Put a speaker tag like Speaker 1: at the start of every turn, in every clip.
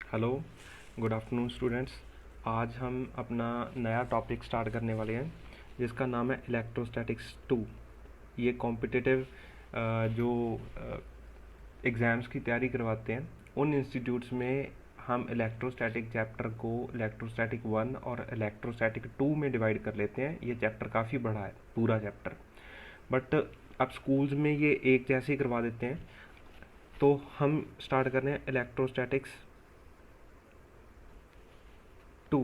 Speaker 1: Hello, good afternoon students. आज हम अपना नया टॉपिक स्टार्ट करने वाले हैं जिसका नाम है इलेक्ट्रोस्टैटिक्स 2। ये कॉम्पिटिटिव जो एग्ज़ाम्स की तैयारी करवाते हैं उन इंस्टीट्यूट्स में हम इलेक्ट्रोस्टैटिक चैप्टर को इलेक्ट्रोस्टैटिक 1 और इलेक्ट्रोस्टैटिक 2 में डिवाइड कर लेते हैं। ये चैप्टर काफ़ी बड़ा है, पूरा चैप्टर, बट अब स्कूल्स में ये एक जैसे ही करवा देते हैं। तो हम स्टार्ट कर रहे हैं इलेक्ट्रोस्टैटिक्स 2।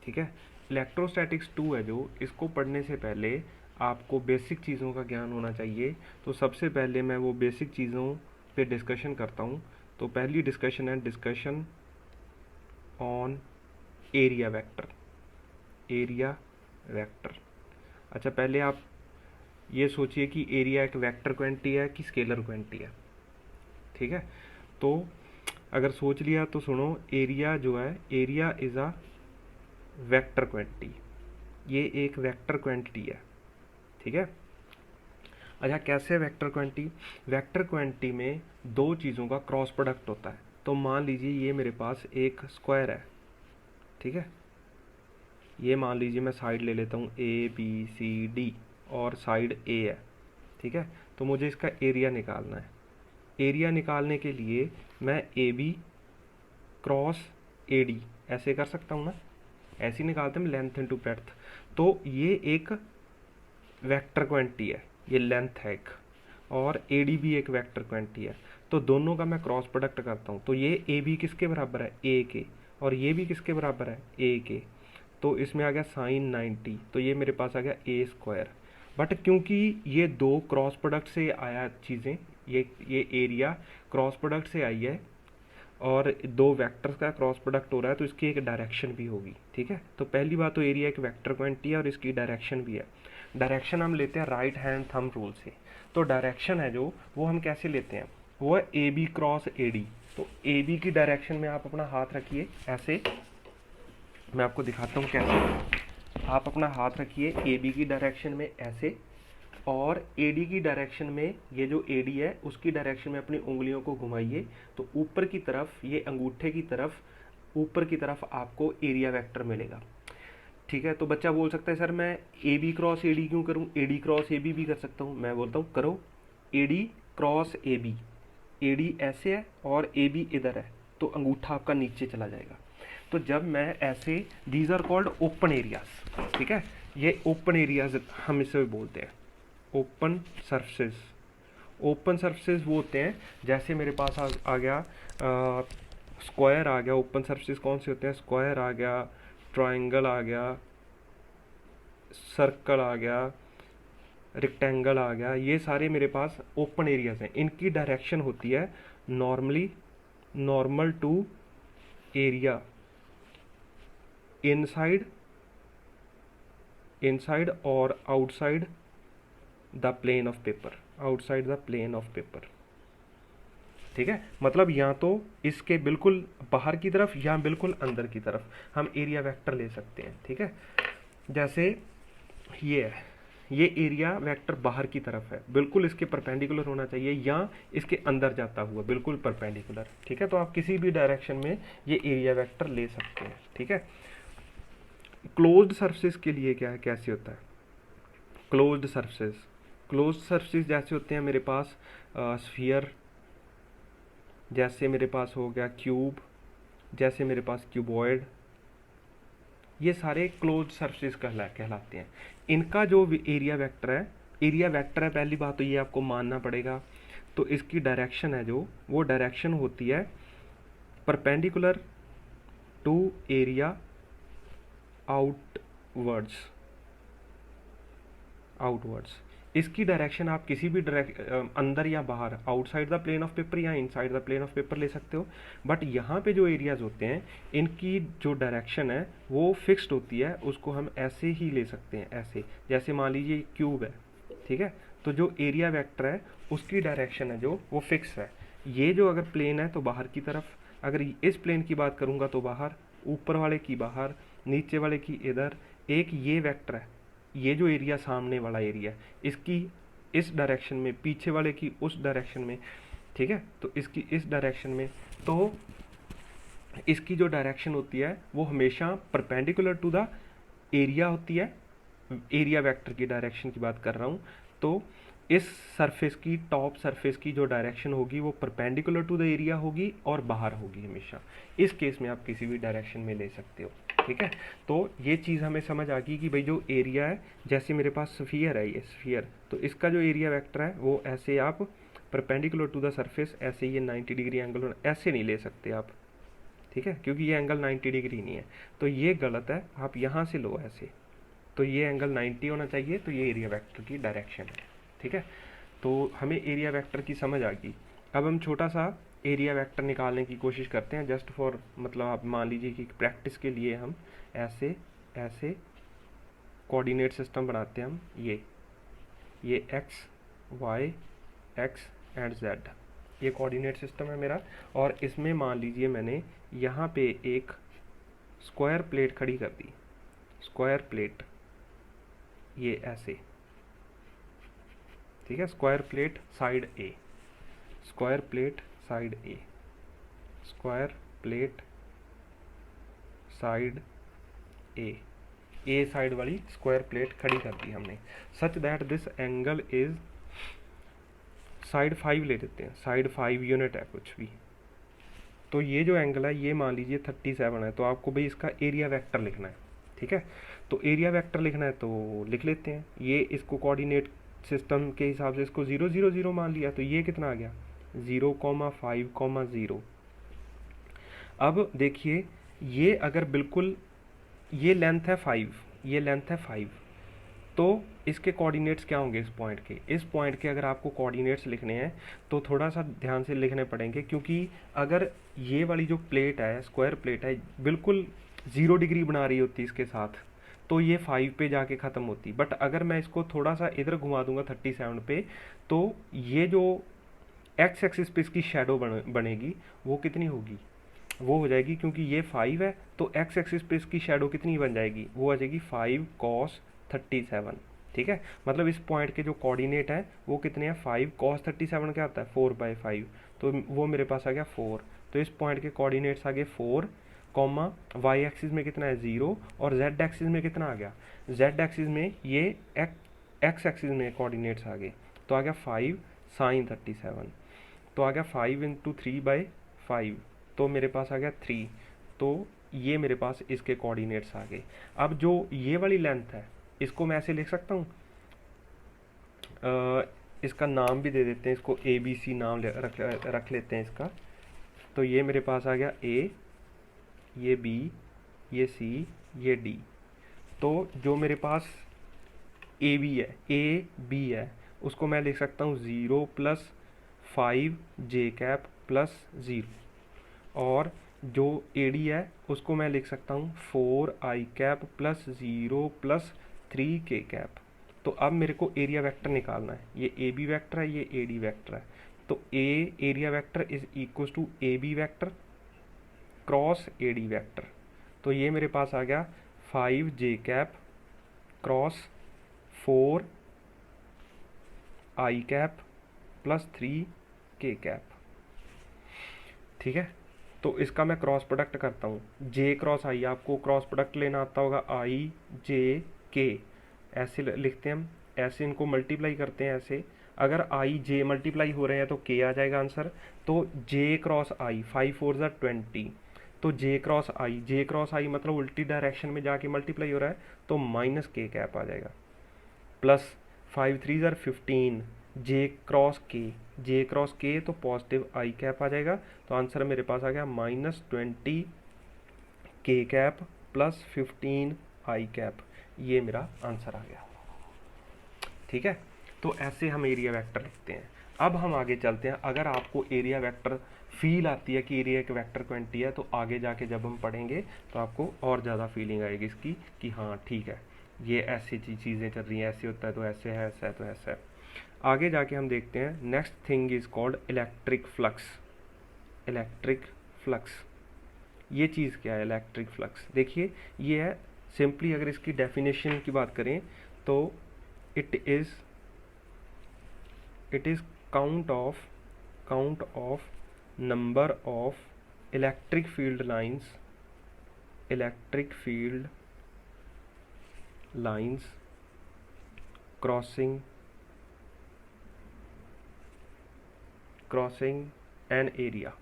Speaker 1: ठीक है, इलेक्ट्रोस्टैटिक्स 2 है जो, इसको पढ़ने से पहले आपको बेसिक चीज़ों का ज्ञान होना चाहिए। तो सबसे पहले मैं वो बेसिक चीज़ों पे डिस्कशन करता हूँ। तो पहली डिस्कशन है discussion on area vector. Area vector. अच्छा, पहले आप ये सोचिए कि एरिया एक वेक्टर क्वांटिटी है कि स्केलर क्वांटिटी है। ठीक है, तो अगर सोच लिया तो सुनो, एरिया जो है, area is a vector quantity. ये एक वेक्टर क्वांटिटी है। ठीक है। अच्छा, कैसे वेक्टर क्वांटिटी? वेक्टर क्वांटिटी में दो चीज़ों का क्रॉस प्रोडक्ट होता है। तो मान लीजिए ये मेरे पास एक स्क्वायर है। ठीक है, ये मान लीजिए मैं साइड ले लेता हूँ ABCD और साइड A है। ठीक है, तो मुझे इसका एरिया निकालना है। एरिया निकालने के लिए मैं AB क्रॉस AD ऐसे कर सकता हूँ ना, ऐसे ही निकालते हैं लेंथ इनटू ब्रेड्थ। तो ये एक वेक्टर क्वांटिटी है, ये लेंथ है एक, और AD भी एक वेक्टर क्वांटिटी है। तो दोनों का मैं क्रॉस प्रोडक्ट करता हूँ, तो ये AB किसके बराबर है? A के, और ये भी किसके बराबर है? A के। तो इसमें आ गया साइन 90, तो ये मेरे पास आ गया A स्क्वायर। बट क्योंकि ये दो क्रॉस प्रोडक्ट से आया चीज़ें, ये एरिया क्रॉस प्रोडक्ट से आई है और दो वेक्टर्स का क्रॉस प्रोडक्ट हो रहा है, तो इसकी एक डायरेक्शन भी होगी। ठीक है, तो पहली बात तो एरिया एक वेक्टर क्वांटिटी है और इसकी डायरेक्शन भी है। डायरेक्शन हम लेते हैं राइट हैंड थंब रूल से। तो डायरेक्शन है जो, वो हम कैसे लेते हैं? वो है AB क्रॉस AD। तो AB की डायरेक्शन में आप अपना हाथ रखिए ऐसे, मैं आपको दिखाता हूँ कैसे। आप अपना हाथ रखिए AB की डायरेक्शन में ऐसे, और AD की डायरेक्शन में, ये जो AD है उसकी डायरेक्शन में अपनी उंगलियों को घुमाइए। तो ऊपर की तरफ, ये अंगूठे की तरफ, ऊपर की तरफ आपको एरिया वेक्टर मिलेगा। ठीक है, तो बच्चा बोल सकता है सर मैं AB क्रॉस AD क्यों करूँ? AD क्रॉस AB भी कर सकता हूँ। मैं बोलता हूँ करो AD क्रॉस AB। AD ऐसे है और AB इधर है, तो अंगूठा आपका नीचे चला जाएगा। तो जब मैं ऐसे, these are called open areas. ठीक है, ये ओपन एरियाज हम इसे बोलते हैं, ओपन सरफेस। ओपन सरफेस वो होते हैं, जैसे मेरे पास आ गया स्क्वायर आ गया। ओपन सरफेस कौन से होते हैं? स्क्वायर आ गया, ट्रायंगल आ गया, सर्कल आ गया, रेक्टेंगल आ गया। ये सारे मेरे पास ओपन एरियाज हैं। इनकी डायरेक्शन होती है normally, normal to area, inside, inside और outside the plane of paper, outside the plane of paper. ठीक है, मतलब या तो इसके बिल्कुल बाहर की तरफ या बिल्कुल अंदर की तरफ हम एरिया वेक्टर ले सकते हैं। ठीक है, जैसे ये है, ये एरिया वेक्टर बाहर की तरफ है, बिल्कुल इसके परपेंडिकुलर होना चाहिए, या इसके अंदर जाता हुआ बिल्कुल परपेंडिकुलर। ठीक है, तो आप किसी भी डायरेक्शन में ये एरिया वेक्टर ले सकते हैं। ठीक है, क्लोज्ड सरफेस के लिए क्या है, कैसे होता है? क्लोज्ड सरफेस, क्लोज्ड सरफेस जैसे होते हैं मेरे पास स्फीयर, जैसे मेरे पास हो गया क्यूब, जैसे मेरे पास क्यूबॉइड, ये सारे क्लोज्ड सरफेस कहलाते हैं। इनका जो एरिया वेक्टर है, एरिया वेक्टर है, पहली बात तो ये आपको मानना पड़ेगा। तो इसकी डायरेक्शन है जो, वो डायरेक्शन होती है perpendicular to area outwards, outwards. इसकी डायरेक्शन आप किसी भी अंदर या बाहर, outside the plane of paper या inside the plane of paper ले सकते हो। बट यहाँ पे जो एरियाज होते हैं, इनकी जो डायरेक्शन है वो फिक्स्ड होती है, उसको हम ऐसे ही ले सकते हैं, ऐसे। जैसे मान लीजिए क्यूब है। ठीक है, तो जो एरिया वेक्टर है उसकी डायरेक्शन है जो, वो फिक्स है। ये जो अगर प्लेन है तो बाहर की तरफ, अगर इस प्लेन की बात करूँगा तो बाहर, ऊपर वाले की बाहर, नीचे वाले की इधर। एक ये वेक्टर है, ये जो एरिया सामने वाला एरिया, इसकी इस डायरेक्शन में, पीछे वाले की उस डायरेक्शन में। ठीक है, तो इसकी इस डायरेक्शन में। तो इसकी जो डायरेक्शन होती है वो हमेशा परपेंडिकुलर टू द एरिया होती है। एरिया वेक्टर की डायरेक्शन की बात कर रहा हूँ। तो इस सरफेस की, टॉप सरफेस की जो डायरेक्शन होगी वो परपेंडिकुलर टू द एरिया होगी और बाहर होगी हमेशा। इस केस में आप किसी भी डायरेक्शन में ले सकते हो, ठीक है। तो ये चीज़ हमें समझ आ गई कि भाई जो एरिया है, जैसे मेरे पास स्फीयर है, ये स्फीयर, तो इसका जो एरिया वेक्टर है वो ऐसे आप परपेंडिकुलर टू द सरफेस, ऐसे ये 90 डिग्री एंगल ऐसे नहीं ले सकते आप, ठीक है, क्योंकि ये एंगल 90 डिग्री नहीं है, तो ये गलत है। आप यहाँ से लो ऐसे, तो ये एंगल 90 होना चाहिए, तो ये एरिया वेक्टर की डायरेक्शन है, ठीक है। तो हमें एरिया वेक्टर की समझ आ गई। अब हम छोटा सा एरिया वेक्टर निकालने की कोशिश करते हैं, जस्ट फॉर, मतलब आप मान लीजिए कि प्रैक्टिस के लिए हम ऐसे ऐसे कोऑर्डिनेट सिस्टम बनाते हैं हम, ये x y x and z, ये कोऑर्डिनेट सिस्टम है मेरा। और इसमें मान लीजिए मैंने यहाँ पे एक स्क्वायर प्लेट खड़ी कर दी, स्क्वायर प्लेट, ये ऐसे, ठीक है, स्क्वायर प्लेट साइड ए, स्क्वायर प्लेट साइड ए, स्क्वायर प्लेट साइड ए साइड वाली स्क्वायर प्लेट खड़ी कर दी हमने, such that this angle is side 5 ले लेते हैं, साइड 5 यूनिट है कुछ भी। तो ये जो एंगल है ये मान लीजिए 37 है, तो आपको भाई इसका एरिया वेक्टर लिखना है, ठीक है। तो एरिया वेक्टर लिखना है तो लिख लेते हैं, ये इसको कोऑर्डिनेट सिस्टम के हिसाब से इसको 0 0 0 मान लिया, तो ये कितना आ गया 0,5,0। अब देखिए, ये अगर बिल्कुल, ये लेंथ है 5, ये लेंथ है 5, तो इसके कोऑर्डिनेट्स क्या होंगे इस पॉइंट के, इस पॉइंट के अगर आपको कोऑर्डिनेट्स लिखने हैं तो थोड़ा सा ध्यान से लिखने पड़ेंगे, क्योंकि अगर ये वाली जो प्लेट है, स्क्वायर प्लेट है, बिल्कुल 0 डिग्री बना रही होती इसके साथ, तो ये 5 पे जाके ख़त्म होती। बट अगर मैं इसको थोड़ा सा इधर घुमा दूंगा 37 पे, तो ये जो एक्स एक्सिस पे इसकी शेडो बनेगी वो कितनी होगी, वो हो जाएगी, क्योंकि ये 5 है तो एक्स एक्सिस पे इसकी शेडो कितनी बन जाएगी, वो आ जाएगी 5 cos 37, ठीक है। मतलब इस पॉइंट के जो कोऑर्डिनेट है वो कितने हैं, 5 cos 37 क्या आता है 4/5, तो वो मेरे पास आ गया 4। तो इस पॉइंट के कोऑर्डिनेट्स आ गए 4, कॉमा वाई एक्सिस में कितना है 0, और जेड एक्सिस में कितना आ गया, जेड एक्सिस में ये एक्स एक्सिस में कोऑर्डिनेट्स आ गए, तो आ गया 5 sin 37, तो आ गया 5 इंटू 3/5, तो मेरे पास आ गया 3। तो ये मेरे पास इसके कोऑर्डिनेट्स आ गए। अब जो ये वाली लेंथ है इसको मैं ऐसे लिख सकता हूँ, इसका नाम भी दे देते हैं, इसको ABC नाम रख लेते हैं इसका। तो ये मेरे पास आ गया A, ये B, ये C, ये D। तो जो मेरे पास AB है उसको मैं लिख सकता हूँ 0 + 5j + 0, और जो AD है उसको मैं लिख सकता हूँ 4i + 0 + 3k। तो अब मेरे को एरिया वेक्टर निकालना है, ये AB वेक्टर है, ये AD वेक्टर है, तो A area vector is equal to AB vector cross AD vector. तो ये मेरे पास आ गया 5j क्रॉस 4i + 3k, ठीक है। तो इसका मैं क्रॉस प्रोडक्ट करता हूँ, j क्रॉस i, आपको क्रॉस प्रोडक्ट लेना आता होगा i j k, ऐसे लिखते हैं हम, ऐसे इनको मल्टीप्लाई करते हैं ऐसे। अगर i j मल्टीप्लाई हो रहे हैं तो k आ जाएगा आंसर। तो j क्रॉस i, 5 4 ज़ा 20, तो j क्रॉस i मतलब उल्टी डायरेक्शन में जाके मल्टीप्लाई हो रहा है, तो -k आ जाएगा, प्लस 5 3 ज़ा 15, j क्रॉस k तो पॉजिटिव i आ जाएगा। तो आंसर मेरे पास आ गया -20k + 15i, ये मेरा आंसर आ गया, ठीक है। तो ऐसे हम एरिया वेक्टर लिखते हैं। अब हम आगे चलते हैं, अगर आपको एरिया वेक्टर फील आती है कि एरिया एक वेक्टर क्वांटिटी है, तो आगे जाके जब हम पढ़ेंगे तो आपको और ज़्यादा फीलिंग आएगी इसकी कि हाँ ठीक है, ये ऐसी चीज़ें चल रही हैं, ऐसे होता है तो ऐसे है, ऐसा है तो ऐसा है। आगे जाके हम देखते हैं, next thing is called electric flux. Electric flux, ये चीज़ क्या है इलेक्ट्रिक फ्लक्स, देखिए ये है सिंपली, अगर इसकी डेफिनेशन की बात करें तो it is count of number of electric field lines crossing an area,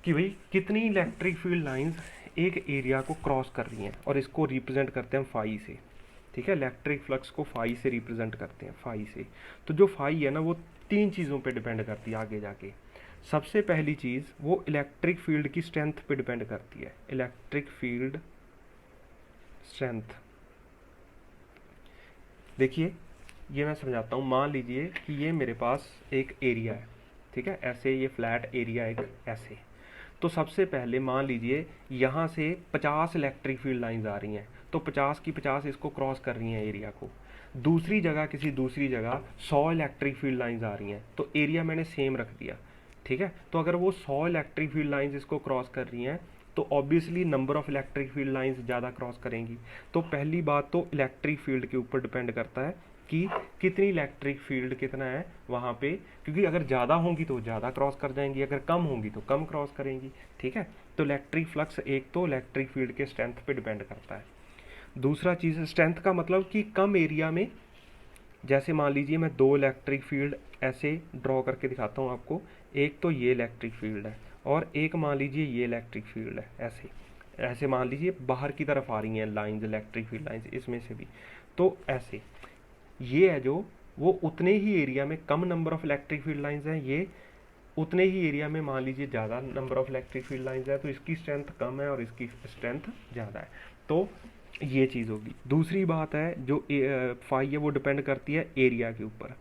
Speaker 1: कि भाई कितनी इलेक्ट्रिक फील्ड लाइंस एक एरिया को क्रॉस कर रही हैं, और इसको रिप्रेजेंट करते हैं फाई से। ठीक है, इलेक्ट्रिक फ्लक्स को फाई से रिप्रेजेंट करते हैं, फाई से। तो जो फाई है ना वो तीन चीज़ों पे डिपेंड करती है आगे जाके। सबसे पहली चीज़ वो इलेक्ट्रिक फील्ड की स्ट्रेंथ पे डिपेंड करती है, इलेक्ट्रिक फील्ड स्ट्रेंथ। देखिए ये मैं समझाता हूँ। मान लीजिए कि ये मेरे पास एक एरिया है, ठीक है, ऐसे ये फ्लैट एरिया एक ऐसे। तो सबसे पहले मान लीजिए यहाँ से 50 इलेक्ट्रिक फील्ड लाइंस आ रही हैं, तो 50 की 50 इसको क्रॉस कर रही हैं एरिया को। दूसरी जगह किसी दूसरी जगह 100 इलेक्ट्रिक फील्ड लाइंस आ रही हैं, तो एरिया मैंने सेम रख दिया। ठीक है, तो अगर वो 100 इलेक्ट्रिक फील्ड लाइंस इसको क्रॉस कर रही हैं तो obviously number of electric field lines ज़्यादा क्रॉस करेंगी। तो पहली बात तो इलेक्ट्रिक फील्ड के ऊपर डिपेंड करता है कि कितनी इलेक्ट्रिक फील्ड कितना है वहाँ पे, क्योंकि अगर ज़्यादा होंगी तो ज़्यादा क्रॉस कर जाएंगी, अगर कम होंगी तो कम क्रॉस करेंगी। ठीक है, तो इलेक्ट्रिक फ्लक्स एक तो इलेक्ट्रिक फील्ड के स्ट्रेंथ पे डिपेंड करता है। दूसरा चीज़ स्ट्रेंथ का मतलब कि कम एरिया में, जैसे मान लीजिए मैं दो इलेक्ट्रिक फील्ड ऐसे ड्रॉ करके दिखाता हूँ आपको। एक तो ये इलेक्ट्रिक फील्ड है और एक मान लीजिए ये इलेक्ट्रिक फील्ड है, ऐसे ऐसे मान लीजिए बाहर की तरफ आ रही हैं लाइंस, इलेक्ट्रिक फील्ड लाइंस इसमें से भी। तो ऐसे ये है जो वो उतने ही एरिया में कम number of electric field lines हैं, ये उतने ही एरिया में मान लीजिए ज़्यादा number of electric field lines है, तो इसकी स्ट्रेंथ कम है और इसकी स्ट्रेंथ ज़्यादा है। तो ये चीज़ होगी। दूसरी बात है जो फाई है वो डिपेंड करती है एरिया के ऊपर,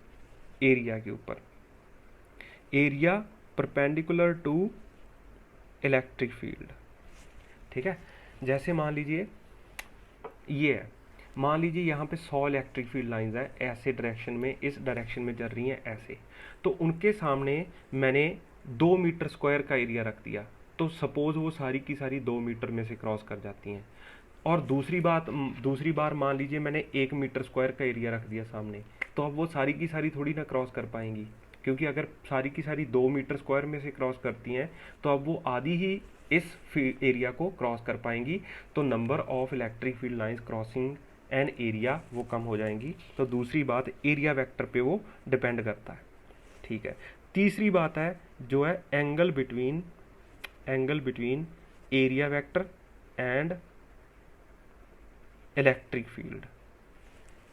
Speaker 1: area perpendicular to electric field. ठीक है, जैसे मान लीजिए ये है, मान लीजिए यहाँ पे 100 इलेक्ट्रिक फील्ड लाइंस है ऐसे डायरेक्शन में, इस डायरेक्शन में चल रही हैं ऐसे। तो उनके सामने मैंने 2 मीटर स्क्वायर का एरिया रख दिया, तो सपोज वो सारी की सारी 2 मीटर में से क्रॉस कर जाती हैं। और दूसरी बार मान लीजिए मैंने 1 मीटर स्क्वायर का एरिया रख दिया सामने, तो अब वो सारी की सारी थोड़ी ना क्रॉस कर पाएंगी, क्योंकि अगर सारी की सारी 2 मीटर स्क्वायर में से क्रॉस करती हैं तो अब वो आधी ही इस एरिया को क्रॉस कर पाएंगी। तो number of electric field lines crossing an area वो कम हो जाएंगी। तो दूसरी बात एरिया वेक्टर पे वो डिपेंड करता है। ठीक है, तीसरी बात है जो है angle between area vector and electric field.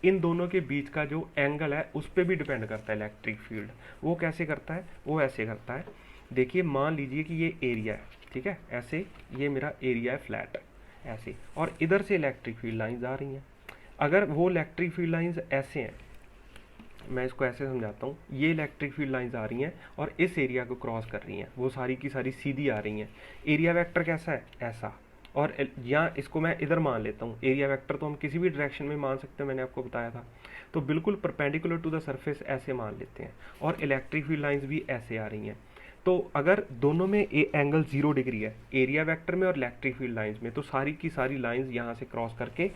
Speaker 1: इन दोनों के बीच का जो एंगल है उस पर भी डिपेंड करता है इलेक्ट्रिक फील्ड। वो कैसे करता है, वो ऐसे करता है। देखिए मान लीजिए कि ये एरिया है, ठीक है, ऐसे ये मेरा एरिया है फ्लैट ऐसे, और इधर से इलेक्ट्रिक फील्ड लाइंस आ रही हैं। अगर वो इलेक्ट्रिक फील्ड लाइंस ऐसे हैं, मैं इसको ऐसे समझाता हूँ, ये इलेक्ट्रिक फील्ड लाइंस आ रही हैं और इस एरिया को क्रॉस कर रही हैं, वो सारी की सारी सीधी आ रही हैं। एरिया वेक्टर कैसा है, ऐसा। और यहाँ इसको मैं इधर मान लेता हूँ, एरिया वेक्टर तो हम किसी भी डायरेक्शन में मान सकते हैं, मैंने आपको बताया था। तो बिल्कुल परपेंडिकुलर टू द सरफेस ऐसे मान लेते हैं, और इलेक्ट्रिक फील्ड लाइंस भी ऐसे आ रही हैं। तो अगर दोनों में एंगल 0 डिग्री है, एरिया वेक्टर में और इलेक्ट्रिक फील्ड लाइंस में, तो सारी की सारी लाइंस यहाँ से क्रॉस करके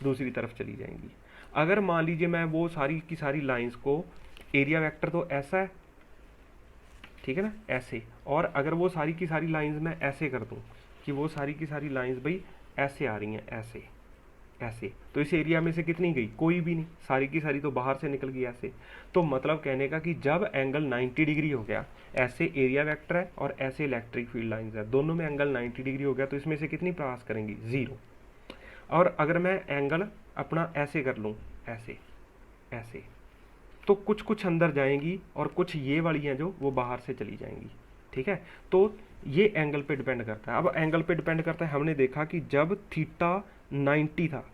Speaker 1: दूसरी तरफ चली जाएंगी। अगर मान लीजिए मैं वो सारी की सारी लाइंस को, एरिया वेक्टर तो ऐसा है, ठीक है ना, ऐसे, और अगर वो सारी की सारी लाइंस मैं ऐसे कर दूं कि वो सारी की सारी लाइंस भाई ऐसे आ रही हैं, ऐसे ऐसे, तो इस एरिया में से कितनी गई, कोई भी नहीं, सारी की सारी तो बाहर से निकल गई ऐसे। तो मतलब कहने का कि जब एंगल 90 डिग्री हो गया, ऐसे एरिया वेक्टर है और ऐसे इलेक्ट्रिक फील्ड लाइंस है, दोनों में एंगल 90 डिग्री हो गया, तो इसमें से कितनी पास करेंगी, 0। और अगर मैं एंगल अपना ऐसे कर लूँ, ऐसे ऐसे, तो कुछ कुछ अंदर जाएंगी और कुछ ये वाली हैं जो वो बाहर से चली जाएंगी। ठीक है, तो ये एंगल पे डिपेंड करता है। अब एंगल पे डिपेंड करता है, हमने देखा कि जब थीटा 90 था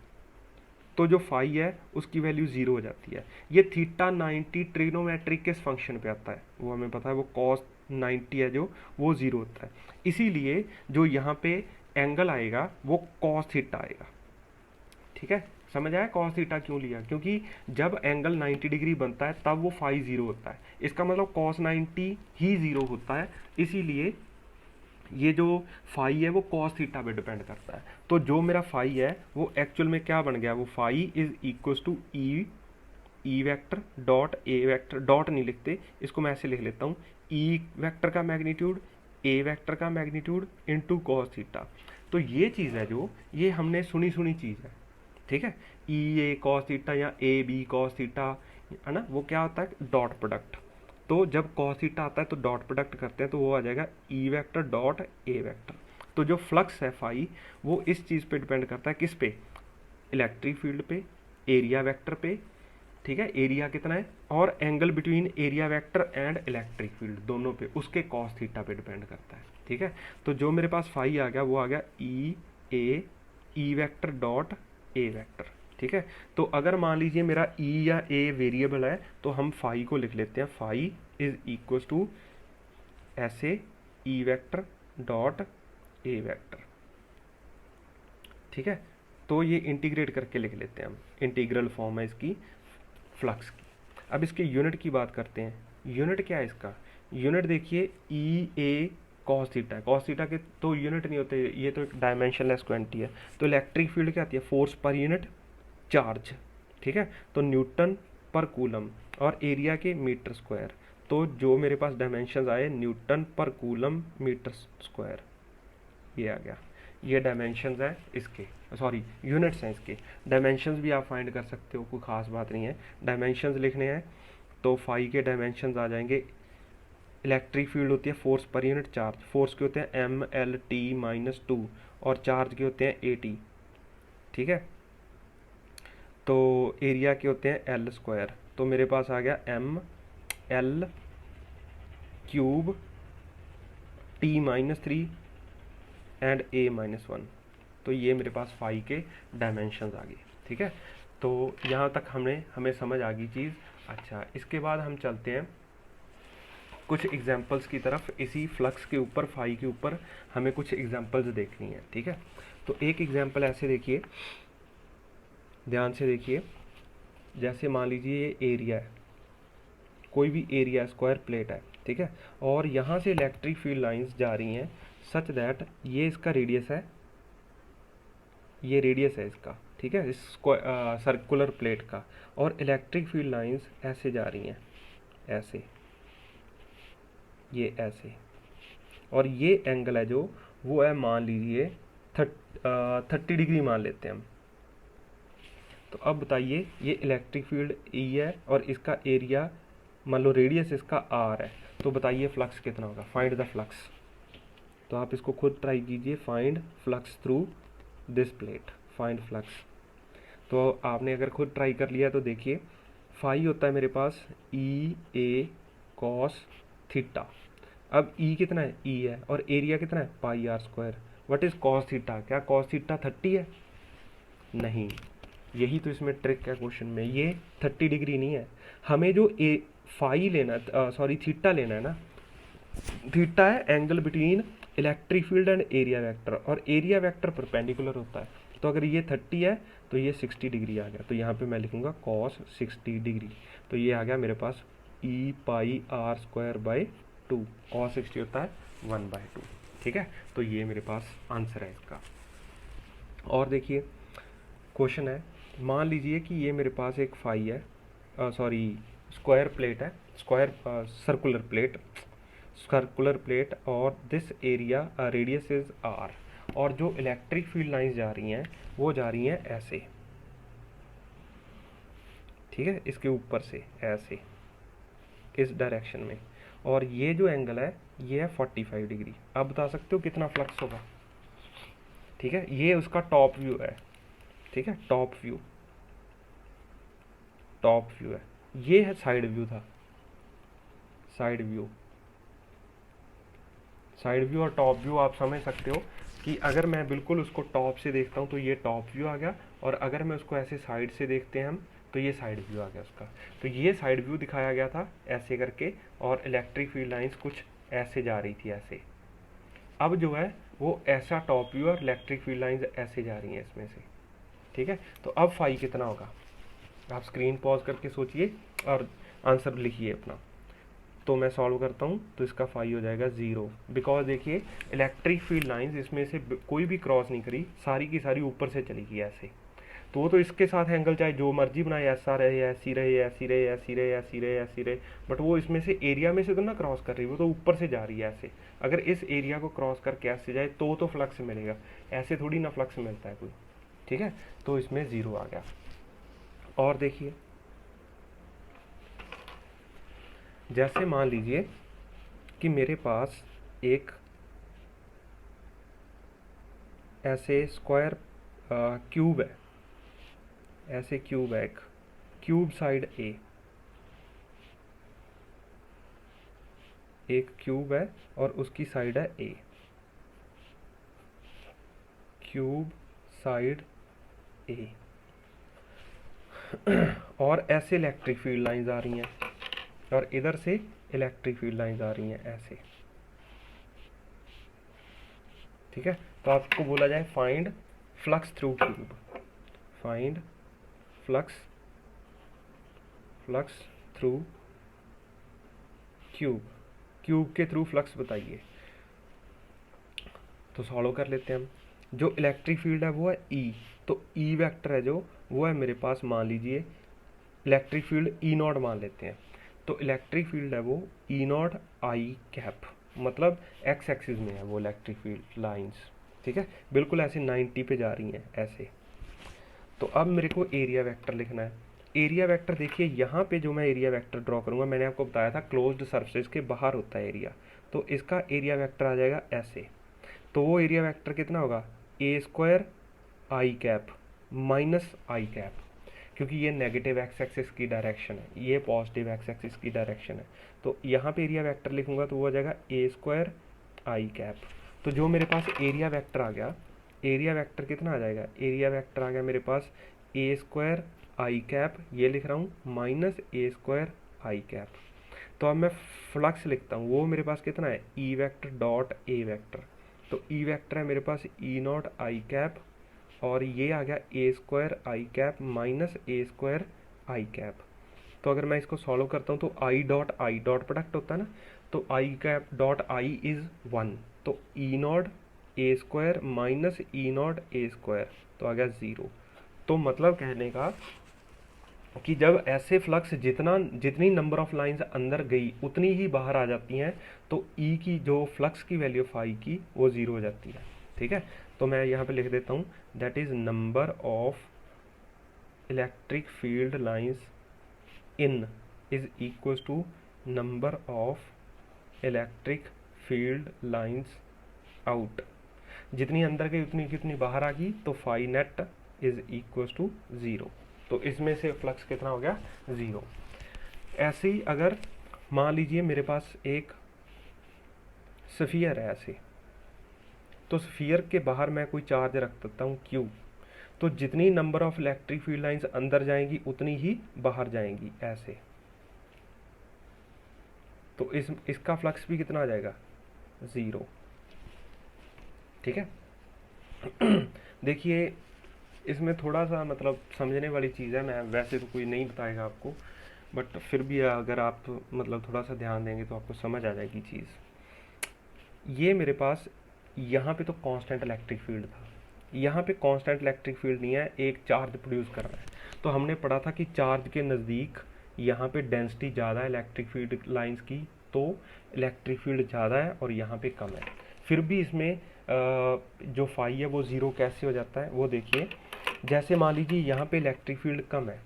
Speaker 1: तो जो फाई है उसकी वैल्यू 0 हो जाती है। ये थीटा 90 ट्रिग्नोमेट्रिक किस फंक्शन पे आता है वो हमें पता है, वो कॉस 90 है जो वो 0 होता है। इसीलिए जो यहाँ पे एंगल आएगा वो कॉस थीटा आएगा। ठीक है, समझ आया कॉस थीटा क्यों लिया, क्योंकि जब एंगल 90 डिग्री बनता है तब वो फाई 0 होता है, इसका मतलब कॉस 90 ही 0 होता है। इसीलिए ये जो फाई है वो कॉस थीटा पे डिपेंड करता है। तो जो मेरा फाई है वो एक्चुअल में क्या बन गया, वो phi is equals to E vector dot A vector, dot नहीं लिखते इसको, मैं ऐसे लिख लेता हूँ, ई वेक्टर का मैग्नीट्यूड ए वेक्टर का मैग्नीट्यूड इंटू कॉस थीटा। तो ये चीज़ है जो, ये हमने सुनी सुनी चीज़ है, ठीक है। ई ए कॉस थीटा या ए बी कॉस थीटा, है ना, वो क्या होता है, डॉट प्रोडक्ट। तो जब कॉस थीटा आता है तो डॉट प्रोडक्ट करते हैं तो वो आ जाएगा E vector dot A vector. तो जो फ्लक्स है फाई, वो इस चीज़ पे डिपेंड करता है, किस पे, इलेक्ट्रिक फील्ड पे, एरिया वेक्टर पे, ठीक है, एरिया कितना है, और angle between area vector and electric field दोनों पे, उसके कॉस थीटा पे डिपेंड करता है, ठीक है। तो जो मेरे पास फाई आ गया वो आ गया ई वेक्टर डॉट ए वेक्टर, ठीक है। तो अगर मान लीजिए मेरा ई या ए वेरिएबल है तो हम फाई को लिख लेते हैं, फाई इज इक्वल टू ऐसे ई वेक्टर डॉट ए वेक्टर, ठीक है। तो ये इंटीग्रेट करके लिख लेते हैं हम, इंटीग्रल फॉर्म है इसकी फ्लक्स की। अब इसके यूनिट की बात करते हैं, यूनिट क्या है इसका, यूनिट देखिए ई ए कॉस थीटा है, कॉस थीटा के तो यूनिट नहीं होते, ये तो एक डायमेंशनलेस क्वांटिटी है। तो इलेक्ट्रिक फील्ड क्या आती है, फोर्स पर यूनिट चार्ज, ठीक है। तो न्यूटन पर कूलम, और एरिया के मीटर स्क्वायर। तो जो मेरे पास डायमेंशन आए, न्यूटन पर कूलम मीटर स्क्वायर, ये आ गया। ये डायमेंशंस हैं इसके, सॉरी यूनिट्स हैं इसके। डायमेंशंस भी आप फाइंड कर सकते हो, कोई ख़ास बात नहीं है। डायमेंशंस लिखने हैं तो फाई के डायमेंशंस आ जाएंगे। इलेक्ट्रिक फील्ड होती है force per unit charge, force के होते हैं MLT-2 और चार्ज के होते हैं AT, ठीक है। तो एरिया के होते हैं L स्क्वायर। तो मेरे पास आ गया ML cube T-3 and A-1। तो ये मेरे पास फाई के डायमेंशंस आ गए, ठीक है। तो यहाँ तक हमें समझ आ गई चीज़। अच्छा, इसके बाद हम चलते हैं कुछ एग्जांपल्स की तरफ। इसी फ्लक्स के ऊपर, फाई के ऊपर हमें कुछ एग्जांपल्स देखनी है, ठीक है। तो एक एग्जांपल ऐसे देखिए, ध्यान से देखिए। जैसे मान लीजिए ये एरिया है, कोई भी एरिया स्क्वायर प्लेट है, ठीक है, और यहाँ से इलेक्ट्रिक फील्ड लाइंस जा रही हैं सच दैट ये इसका रेडियस है, ये रेडियस है इसका, ठीक है, इस सर्कुलर प्लेट का। और इलेक्ट्रिक फील्ड लाइंस ऐसे जा रही हैं, ऐसे, ये ऐसे, और ये एंगल है जो, वो है मान लीजिए 30 डिग्री मान लेते हैं हम। तो अब बताइए, ये इलेक्ट्रिक फील्ड ई है और इसका एरिया मान लो रेडियस इसका आर है, तो बताइए फ्लक्स कितना होगा, फाइंड द फ्लक्स। तो आप इसको खुद ट्राई कीजिए, find flux through this plate, find flux. तो आपने अगर खुद ट्राई कर लिया तो देखिए, फाई होता है मेरे पास ई ए कॉस थीटा। अब ई कितना है, ई है, और एरिया कितना है, pi r square. What is cos theta, क्या कॉस थीटा 30 है, नहीं। यही तो इसमें ट्रिक है क्वेश्चन में, ये 30 डिग्री नहीं है। हमें जो ए फाई लेना, सॉरी थीटा लेना है ना, थीटा है angle between electric field and area vector, और एरिया वेक्टर परपेंडिकुलर होता है। तो अगर ये 30 है तो ये 60 डिग्री आ गया, तो यहाँ पे मैं लिखूंगा कॉस 60 डिग्री। तो ये आ गया मेरे पास ई पाई आर स्क्वायर बाई 2, कॉस 60 होता है 1/2, ठीक है। तो ये मेरे पास आंसर है इसका। और देखिए क्वेश्चन है, मान लीजिए कि ये मेरे पास एक फाई है, सॉरी स्क्वायर प्लेट है, स्क्वायर सर्कुलर प्लेट, और this area radius is r, और जो इलेक्ट्रिक फील्ड लाइंस जा रही हैं वो जा रही हैं ऐसे, ठीक है, इसके ऊपर से ऐसे, इस डायरेक्शन में, और ये जो एंगल है ये है 45 डिग्री। अब बता सकते हो कितना फ्लक्स होगा, ठीक है। ये उसका टॉप व्यू है, ठीक है, टॉप व्यू है। ये है साइड व्यू था, साइड व्यू और टॉप व्यू आप समझ सकते हो कि अगर मैं बिल्कुल उसको टॉप से देखता हूँ तो ये टॉप व्यू आ गया, और अगर मैं उसको ऐसे साइड से देखते हैं हम तो ये साइड व्यू आ गया उसका। तो ये साइड व्यू दिखाया गया था ऐसे करके, और इलेक्ट्रिक फील्ड लाइंस कुछ ऐसे जा रही थी ऐसे। अब जो है वो ऐसा टॉप व्यू और इलेक्ट्रिक फील्ड लाइंस ऐसे जा रही हैं इसमें से, ठीक है। तो अब फाई कितना होगा, आप स्क्रीन पॉज करके सोचिए और आंसर लिखिए अपना। तो मैं सॉल्व करता हूँ, तो इसका फाई हो जाएगा 0, बिकॉज देखिए इलेक्ट्रिक फील्ड लाइंस इसमें से कोई भी क्रॉस नहीं करी, सारी की सारी ऊपर से चली गई ऐसे। तो वो तो इसके साथ एंगल चाहे जो मर्जी बनाए, ऐसा रहे, ऐसी रहे, ऐसी रहे, ऐसी रहे, ऐसी रहे, ऐसी रहे, बट वो इसमें से एरिया में से तो ना क्रॉस कर रही, वो तो ऊपर से जा रही है ऐसे। अगर इस एरिया को क्रॉस करके ऐसे जाए तो फ्लक्स मिलेगा, ऐसे थोड़ी ना फ्लक्स मिलता है कोई, ठीक है। तो इसमें 0 आ गया। और देखिए, जैसे मान लीजिए कि मेरे पास एक ऐसे स्क्वायर क्यूब है, ऐसे क्यूब है, एक क्यूब साइड ए, एक क्यूब है और उसकी साइड है ए, क्यूब साइड ए, और ऐसे इलेक्ट्रिक फील्ड लाइंस आ रही हैं और इधर से इलेक्ट्रिक फील्ड लाइंस आ रही हैं ऐसे, ठीक है। तो आपको बोला जाए find flux through cube, find flux through cube, cube के थ्रू फ्लक्स बताइए। तो सॉल्व कर लेते हैं हम। जो इलेक्ट्रिक फील्ड है वो है ई, तो ई वेक्टर है जो वो है मेरे पास, मान लीजिए इलेक्ट्रिक फील्ड ई नॉट मान लेते हैं। तो इलेक्ट्रिक फील्ड है वो ई नॉट आई कैप, मतलब एक्स एक्सिस में है वो इलेक्ट्रिक फील्ड लाइंस, ठीक है, बिल्कुल ऐसे 90 पे जा रही हैं ऐसे। तो अब मेरे को एरिया वेक्टर लिखना है। एरिया वेक्टर देखिए, यहाँ पे जो मैं एरिया वेक्टर ड्रॉ करूँगा, मैंने आपको बताया था क्लोज्ड सरफेस के बाहर होता है एरिया, तो इसका एरिया वेक्टर आ जाएगा ऐसे। तो वो एरिया वेक्टर कितना होगा, ए स्क्वायर आई कैप माइनस आई कैप, क्योंकि ये नेगेटिव एक्स एक्सिस की डायरेक्शन है, ये पॉजिटिव एक्स एक्सिस की डायरेक्शन है। तो यहाँ पे एरिया वेक्टर लिखूंगा तो वो हो जाएगा ए स्क्वायर आई कैप। तो जो मेरे पास एरिया वेक्टर आ गया, एरिया वेक्टर कितना आ जाएगा, एरिया वेक्टर आ गया मेरे पास ए स्क्वायर आई कैप, ये लिख रहा हूँ, माइनस ए स्क्वायर आई कैप। तो अब मैं फ्लक्स लिखता हूँ, वो मेरे पास कितना है, ई वेक्टर डॉट ए वेक्टर। तो ई वेक्टर है मेरे पास ई नॉट आई कैप, और ये आ गया ए स्क्वायर आई कैप माइनस ए स्क्वायर आई कैप। तो अगर मैं इसको सॉल्व करता हूँ तो आई डॉट प्रोडक्ट होता है ना, तो i cap dot i is 1, तो E naught A square minus E naught A square, तो आ गया 0। तो मतलब कहने का कि जब ऐसे फ्लक्स जितनी नंबर ऑफ लाइंस अंदर गई उतनी ही बाहर आ जाती हैं, तो ई की जो फ्लक्स की वैल्यू फाई की वो 0 हो जाती है, ठीक है। तो मैं यहाँ पे लिख देता हूँ, that is number of electric field lines in is equal to number of electric field lines out. जितनी अंदर गई उतनी कितनी बाहर आ गई, तो phi net is equal to 0। तो इसमें से फ्लक्स कितना हो गया, 0। ऐसे ही अगर मान लीजिए मेरे पास एक स्फीयर है ऐसे, तो स्फीयर के बाहर मैं कोई चार्ज रख सकता हूँ क्यू, तो जितनी number of electric field lines अंदर जाएंगी उतनी ही बाहर जाएंगी ऐसे। तो इसका फ्लक्स भी कितना आ जाएगा, 0, ठीक है। देखिए इसमें थोड़ा सा मतलब समझने वाली चीज़ है, मैं वैसे तो कोई नहीं बताएगा आपको, बट फिर भी अगर आप मतलब थोड़ा सा ध्यान देंगे तो आपको समझ आ जाएगी चीज़। ये मेरे पास यहाँ पे तो कांस्टेंट इलेक्ट्रिक फील्ड था, यहाँ पे कांस्टेंट इलेक्ट्रिक फील्ड नहीं है, एक चार्ज प्रोड्यूस कर रहा है। तो हमने पढ़ा था कि चार्ज के नज़दीक यहाँ पे डेंसिटी ज़्यादा है इलेक्ट्रिक फील्ड लाइंस की, तो इलेक्ट्रिक फील्ड ज़्यादा है और यहाँ पे कम है। फिर भी इसमें जो फाई है वो 0 कैसे हो जाता है वो देखिए। जैसे मान लीजिए यहाँ पे इलेक्ट्रिक फील्ड कम है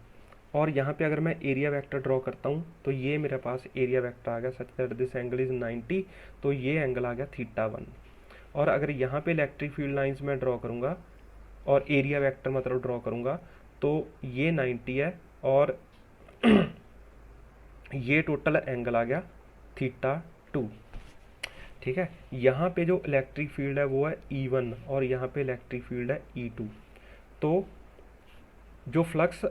Speaker 1: और यहाँ पे अगर मैं एरिया वेक्टर ड्रॉ करता हूँ, तो ये मेरे पास एरिया वेक्टर आ गया such that this angle is 90, तो ये एंगल आ गया θ1। और अगर यहाँ पे इलेक्ट्रिक फील्ड लाइंस में ड्रॉ करूँगा और एरिया वेक्टर मतलब ड्रॉ करूँगा, तो ये 90 है और ये टोटल एंगल आ गया θ2, ठीक है। यहाँ पे जो इलेक्ट्रिक फील्ड है वो है E1 और यहाँ पे इलेक्ट्रिक फील्ड है E2। तो जो फ्लक्स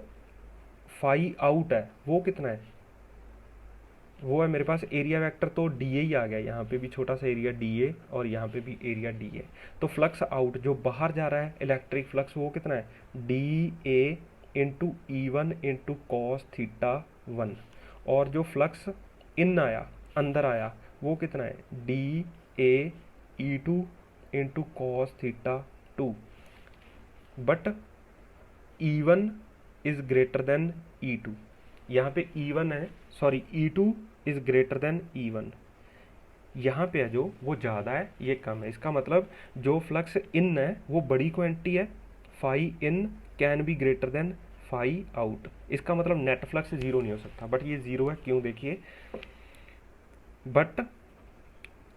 Speaker 1: फाई आउट है वो कितना है, वो है मेरे पास एरिया वेक्टर, तो डी ए ही आ गया, यहाँ पे भी छोटा सा एरिया डी ए और यहाँ पे भी एरिया डी ए। तो फ्लक्स आउट जो बाहर जा रहा है इलेक्ट्रिक फ्लक्स वो कितना है, d A into E one into cos θ1। और जो फ्लक्स इन आया अंदर आया वो कितना है, d A E two into cos θ2। But E one is greater than E two, यहाँ पे ई वन है, sorry E two is greater than E one. यहाँ पे है जो वो ज़्यादा है, ये कम है। इसका मतलब जो फ्लक्स इन है वो बड़ी क्वांटिटी है, phi in can be greater than phi out. इसका मतलब नेट फ्लक्स जीरो नहीं हो सकता, बट ये जीरो है। क्यों? देखिए, but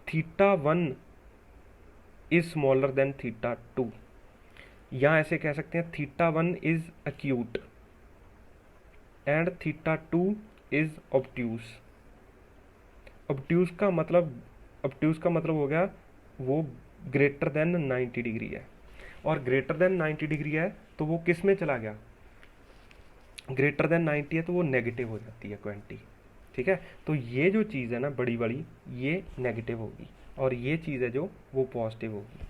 Speaker 1: theta one is smaller than theta two. यहाँ ऐसे कह सकते हैं theta one is acute and theta two is obtuse. Obtuse का मतलब हो गया वो ग्रेटर देन 90 डिग्री है, और ग्रेटर देन 90 डिग्री है तो वो किस में चला गया? ग्रेटर देन 90 है तो वो नेगेटिव हो जाती है क्वांटिटी। ठीक है, तो ये जो चीज़ है ना बड़ी बड़ी, ये नेगेटिव होगी, और ये चीज़ है जो वो पॉजिटिव होगी।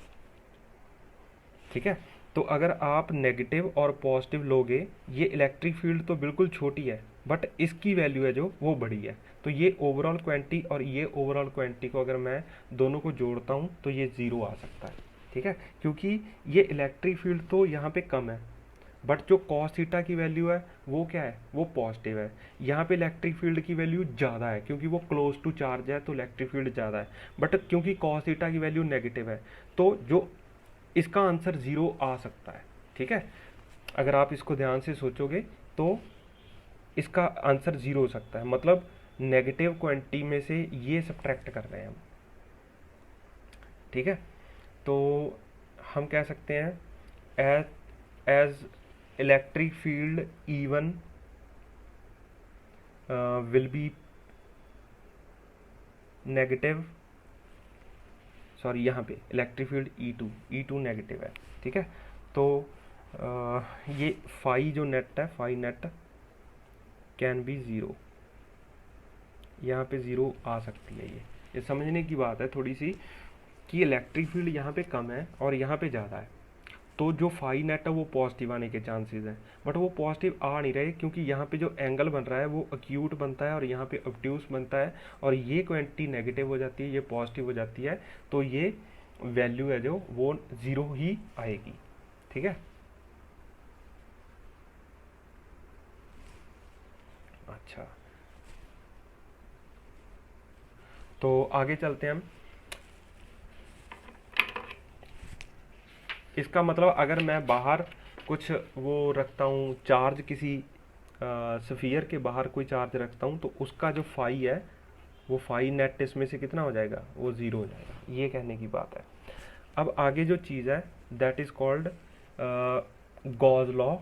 Speaker 1: ठीक है, तो अगर आप नेगेटिव और पॉजिटिव लोगे, ये इलेक्ट्रिक फील्ड तो बिल्कुल छोटी है, बट इसकी वैल्यू है जो वो बड़ी है। तो ये ओवरऑल क्वांटिटी और ये ओवरऑल क्वांटिटी को अगर मैं दोनों को जोड़ता हूँ तो ये ज़ीरो आ सकता है। ठीक है, क्योंकि ये इलेक्ट्रिक फील्ड तो यहाँ पे कम है, बट जो कॉस थीटा की वैल्यू है वो क्या है? वो पॉजिटिव है। यहाँ पे इलेक्ट्रिक फील्ड की वैल्यू ज़्यादा है क्योंकि वो क्लोज टू चार्ज है, तो इलेक्ट्रिक फील्ड ज़्यादा है। बट क्योंकि कॉस थीटा की वैल्यू नेगेटिव है, तो जो इसका आंसर ज़ीरो आ सकता है। ठीक है, अगर आप इसको ध्यान से सोचोगे तो इसका आंसर ज़ीरो हो सकता है, मतलब नेगेटिव क्वांटिटी में से ये सब्ट्रैक्ट कर रहे हैं हम। ठीक है, तो हम कह सकते हैं as electric field E1 will be negative, sorry यहाँ पे इलेक्ट्रिक फील्ड E2 नेगेटिव है। ठीक है, तो ये फाई जो नेट है, phi net can be zero, यहाँ पे ज़ीरो आ सकती है। ये समझने की बात है थोड़ी सी कि इलेक्ट्रिक फील्ड यहाँ पे कम है और यहाँ पे ज़्यादा है, तो जो फाई नेट है वो पॉजिटिव आने के चांसेस हैं, बट वो पॉजिटिव आ नहीं रहे क्योंकि यहाँ पे जो एंगल बन रहा है वो एक्यूट बनता है और यहाँ पे ऑब्ट्यूस बनता है, और ये क्वांटिटी नेगेटिव हो जाती है, ये पॉजिटिव हो जाती है, तो ये वैल्यू है जो वो ज़ीरो ही आएगी। ठीक है, अच्छा, तो आगे चलते हैं हम। इसका मतलब अगर मैं बाहर कुछ वो रखता हूँ चार्ज, किसी स्फीयर के बाहर कोई चार्ज रखता हूँ, तो उसका जो फाई है वो फाई नेट इसमें से कितना हो जाएगा? वो ज़ीरो हो जाएगा, ये कहने की बात है। अब आगे जो चीज़ है that is called Gauss law,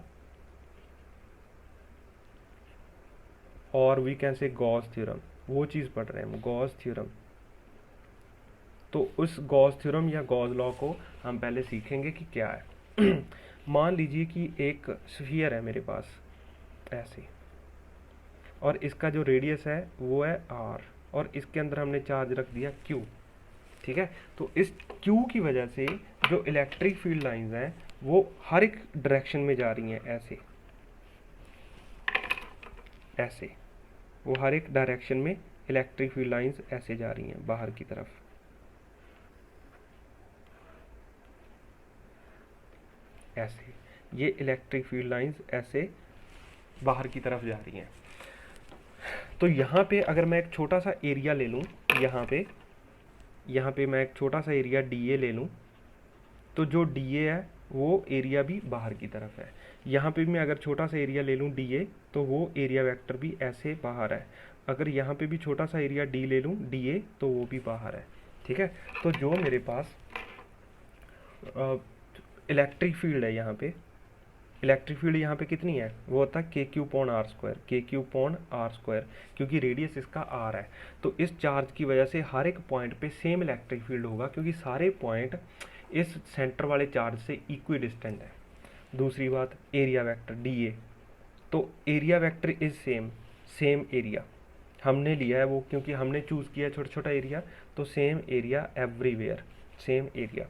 Speaker 1: और we can say Gauss theorem. वो चीज़ पढ़ रहे हैं हम, गॉस थ्योरम। तो उस गॉस थ्योरम या गॉस लॉ को हम पहले सीखेंगे कि क्या है। मान लीजिए कि एक स्फीयर है मेरे पास ऐसे, और इसका जो रेडियस है वो है r, और इसके अंदर हमने चार्ज रख दिया q। ठीक है, तो इस q की वजह से जो इलेक्ट्रिक फील्ड लाइंस हैं वो हर एक डायरेक्शन में जा रही हैं, ऐसे ऐसे, वो हर एक डायरेक्शन में इलेक्ट्रिक फील्ड लाइंस ऐसे जा रही हैं बाहर की तरफ, ऐसे। ये इलेक्ट्रिक फील्ड लाइंस ऐसे बाहर की तरफ जा रही हैं। तो यहाँ पे अगर मैं एक छोटा सा एरिया ले लूँ, यहाँ पे मैं एक छोटा सा एरिया DA ले लूँ, तो जो DA है वो एरिया भी बाहर की तरफ है। यहाँ पे भी मैं अगर छोटा सा एरिया ले लूँ DA, तो वो एरिया वेक्टर भी ऐसे बाहर है। अगर यहाँ पे भी छोटा सा एरिया D ले लूँ DA, तो वो भी बाहर है। ठीक है, तो जो मेरे पास इलेक्ट्रिक फील्ड है यहाँ पे, इलेक्ट्रिक फील्ड यहाँ पे कितनी है? वो होता है KQ/r², KQ/r², क्योंकि रेडियस इसका r है। तो इस चार्ज की वजह से हर एक पॉइंट पे सेम इलेक्ट्रिक फील्ड होगा, क्योंकि सारे पॉइंट इस सेंटर वाले चार्ज से इक्वी डिस्टेंट है। दूसरी बात, एरिया वेक्टर DA, तो area vector is same area हमने लिया है वो, क्योंकि हमने चूज़ किया छोटा छोटा एरिया, तो same area everywhere, same area.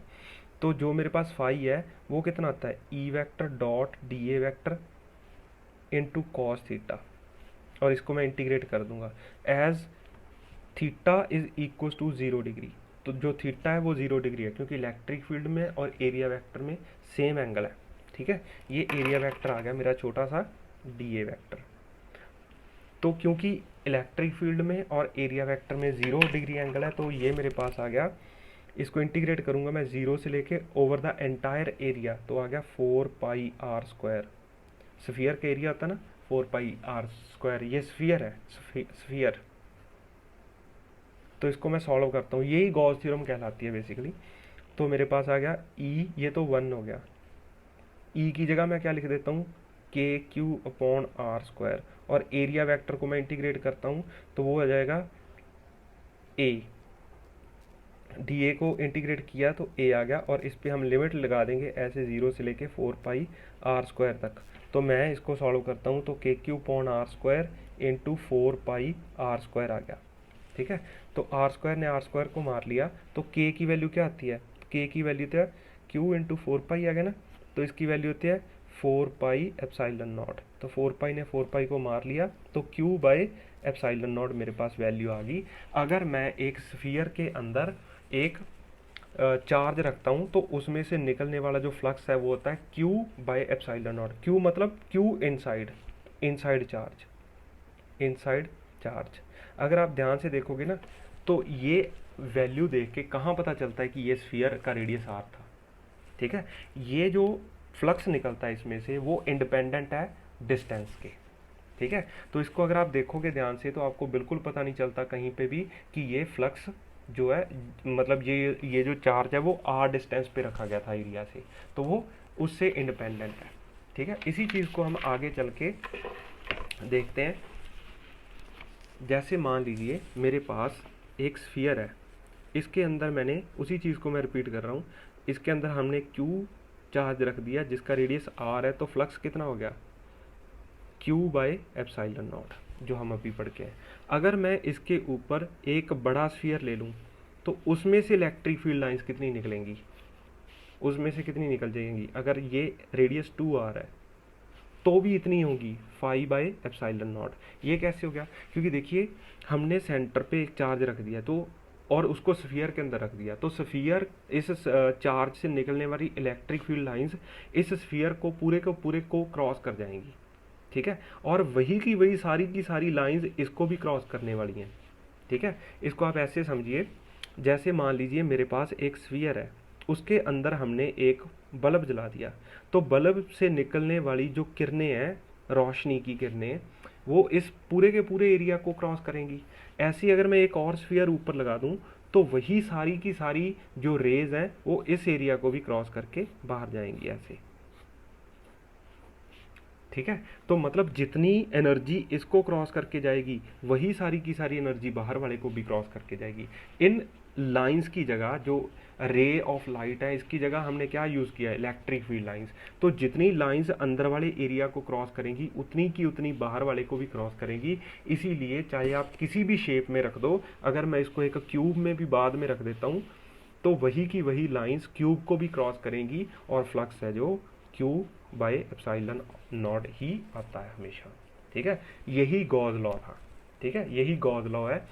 Speaker 1: तो जो मेरे पास फाई है वो कितना आता है? E vector dot DA vector into cos theta, और इसको मैं इंटीग्रेट कर दूंगा as theta is equal to 0 degree. तो जो थीटा है वो 0 डिग्री है, क्योंकि इलेक्ट्रिक फील्ड में और एरिया वेक्टर में सेम एंगल है। ठीक है, ये एरिया वेक्टर आ गया मेरा छोटा सा DA वेक्टर। तो क्योंकि इलेक्ट्रिक फील्ड में और एरिया वेक्टर में 0 डिग्री एंगल है, तो ये मेरे पास आ गया, इसको इंटीग्रेट करूंगा मैं 0 से लेके ओवर द एंटायर एरिया, तो आ गया 4πr²। स्फीयर का एरिया होता है ना 4πr², ये स्फीयर है, स्फीयर। तो इसको मैं सॉल्व करता हूँ, यही गॉस थ्योरम कहलाती है बेसिकली। तो मेरे पास आ गया ई, ये तो 1 हो गया, ई की जगह मैं क्या लिख देता हूँ KQ/r², और एरिया वेक्टर को मैं इंटीग्रेट करता हूँ तो वो आ जाएगा ए, DA को इंटीग्रेट किया तो ए आ गया, और इस पे हम लिमिट लगा देंगे ऐसे 0 से लेके 4πr² तक। तो मैं इसको सॉल्व करता हूँ तो KQ/r² इंटू 4πr² आ गया, ठीक है। तो r² ने r² को मार लिया, तो k की वैल्यू क्या आती है, k की वैल्यू तो है q इंटू 4π आ गया ना, तो इसकी वैल्यू होती है 4πε0। तो 4π ने 4π को मार लिया, तो q/ε0 मेरे पास वैल्यू आ गई। अगर मैं एक स्फीयर के अंदर एक चार्ज रखता हूँ तो उसमें से निकलने वाला जो फ्लक्स है वो होता है q/ε0। q मतलब q inside, inside charge, inside charge. अगर आप ध्यान से देखोगे ना तो ये वैल्यू देख के कहाँ पता चलता है कि ये स्फीयर का रेडियस r था, ठीक है। ये जो फ्लक्स निकलता है इसमें से वो इंडिपेंडेंट है डिस्टेंस के, ठीक है। तो इसको अगर आप देखोगे ध्यान से तो आपको बिल्कुल पता नहीं चलता कहीं पे भी कि ये फ्लक्स जो है, मतलब ये जो चार्ज है वो r डिस्टेंस पे रखा गया था एरिया से, तो वो उससे इंडिपेंडेंट है, ठीक है। इसी चीज़ को हम आगे चल के देखते हैं। जैसे मान लीजिए मेरे पास एक स्फीयर है, इसके अंदर मैंने उसी चीज़ को मैं रिपीट कर रहा हूँ, इसके अंदर हमने q चार्ज रख दिया जिसका रेडियस r है, तो फ्लक्स कितना हो गया q/ε0, जो हम अभी पढ़ के हैं। अगर मैं इसके ऊपर एक बड़ा स्फीयर ले लूँ तो उसमें से इलेक्ट्रिक फील्ड लाइंस कितनी निकलेंगी, उसमें से कितनी निकल जाएंगी, अगर ये रेडियस 2r है तो भी इतनी होगी 5/ε0। ये कैसे हो गया, क्योंकि देखिए हमने सेंटर पे एक चार्ज रख दिया तो, और उसको स्फीयर के अंदर रख दिया, तो स्फीयर इस चार्ज से निकलने वाली इलेक्ट्रिक फील्ड लाइंस इस स्फीयर को पूरे को क्रॉस कर जाएंगी, ठीक है। और वही की वही सारी की सारी लाइंस इसको भी क्रॉस करने वाली हैं, ठीक है। इसको आप ऐसे समझिए, जैसे मान लीजिए मेरे पास एक स्फीयर है, उसके अंदर हमने एक बल्ब जला दिया, तो बल्ब से निकलने वाली जो किरणें हैं, रोशनी की किरणें, वो इस पूरे के पूरे एरिया को क्रॉस करेंगी। ऐसे ही अगर मैं एक और स्फीयर ऊपर लगा दूं तो वही सारी की सारी जो रेज हैं वो इस एरिया को भी क्रॉस करके बाहर जाएंगी ऐसे, ठीक है। तो मतलब जितनी एनर्जी इसको क्रॉस करके जाएगी वही सारी की सारी एनर्जी बाहर वाले को भी क्रॉस करके जाएगी। इन लाइंस की जगह, जो रे ऑफ लाइट है, इसकी जगह हमने क्या यूज़ किया है, इलेक्ट्रिक फील्ड लाइंस। तो जितनी लाइंस अंदर वाले एरिया को क्रॉस करेंगी उतनी की उतनी बाहर वाले को भी क्रॉस करेंगी। इसीलिए चाहे आप किसी भी शेप में रख दो, अगर मैं इसको एक क्यूब में भी बाद में रख देता हूँ तो वही की वही लाइंस क्यूब को भी क्रॉस करेंगी, और फ्लक्स है जो q/ε0 ही आता है हमेशा, ठीक है। यही गॉस लॉ था, ठीक है। यही गॉस लॉ है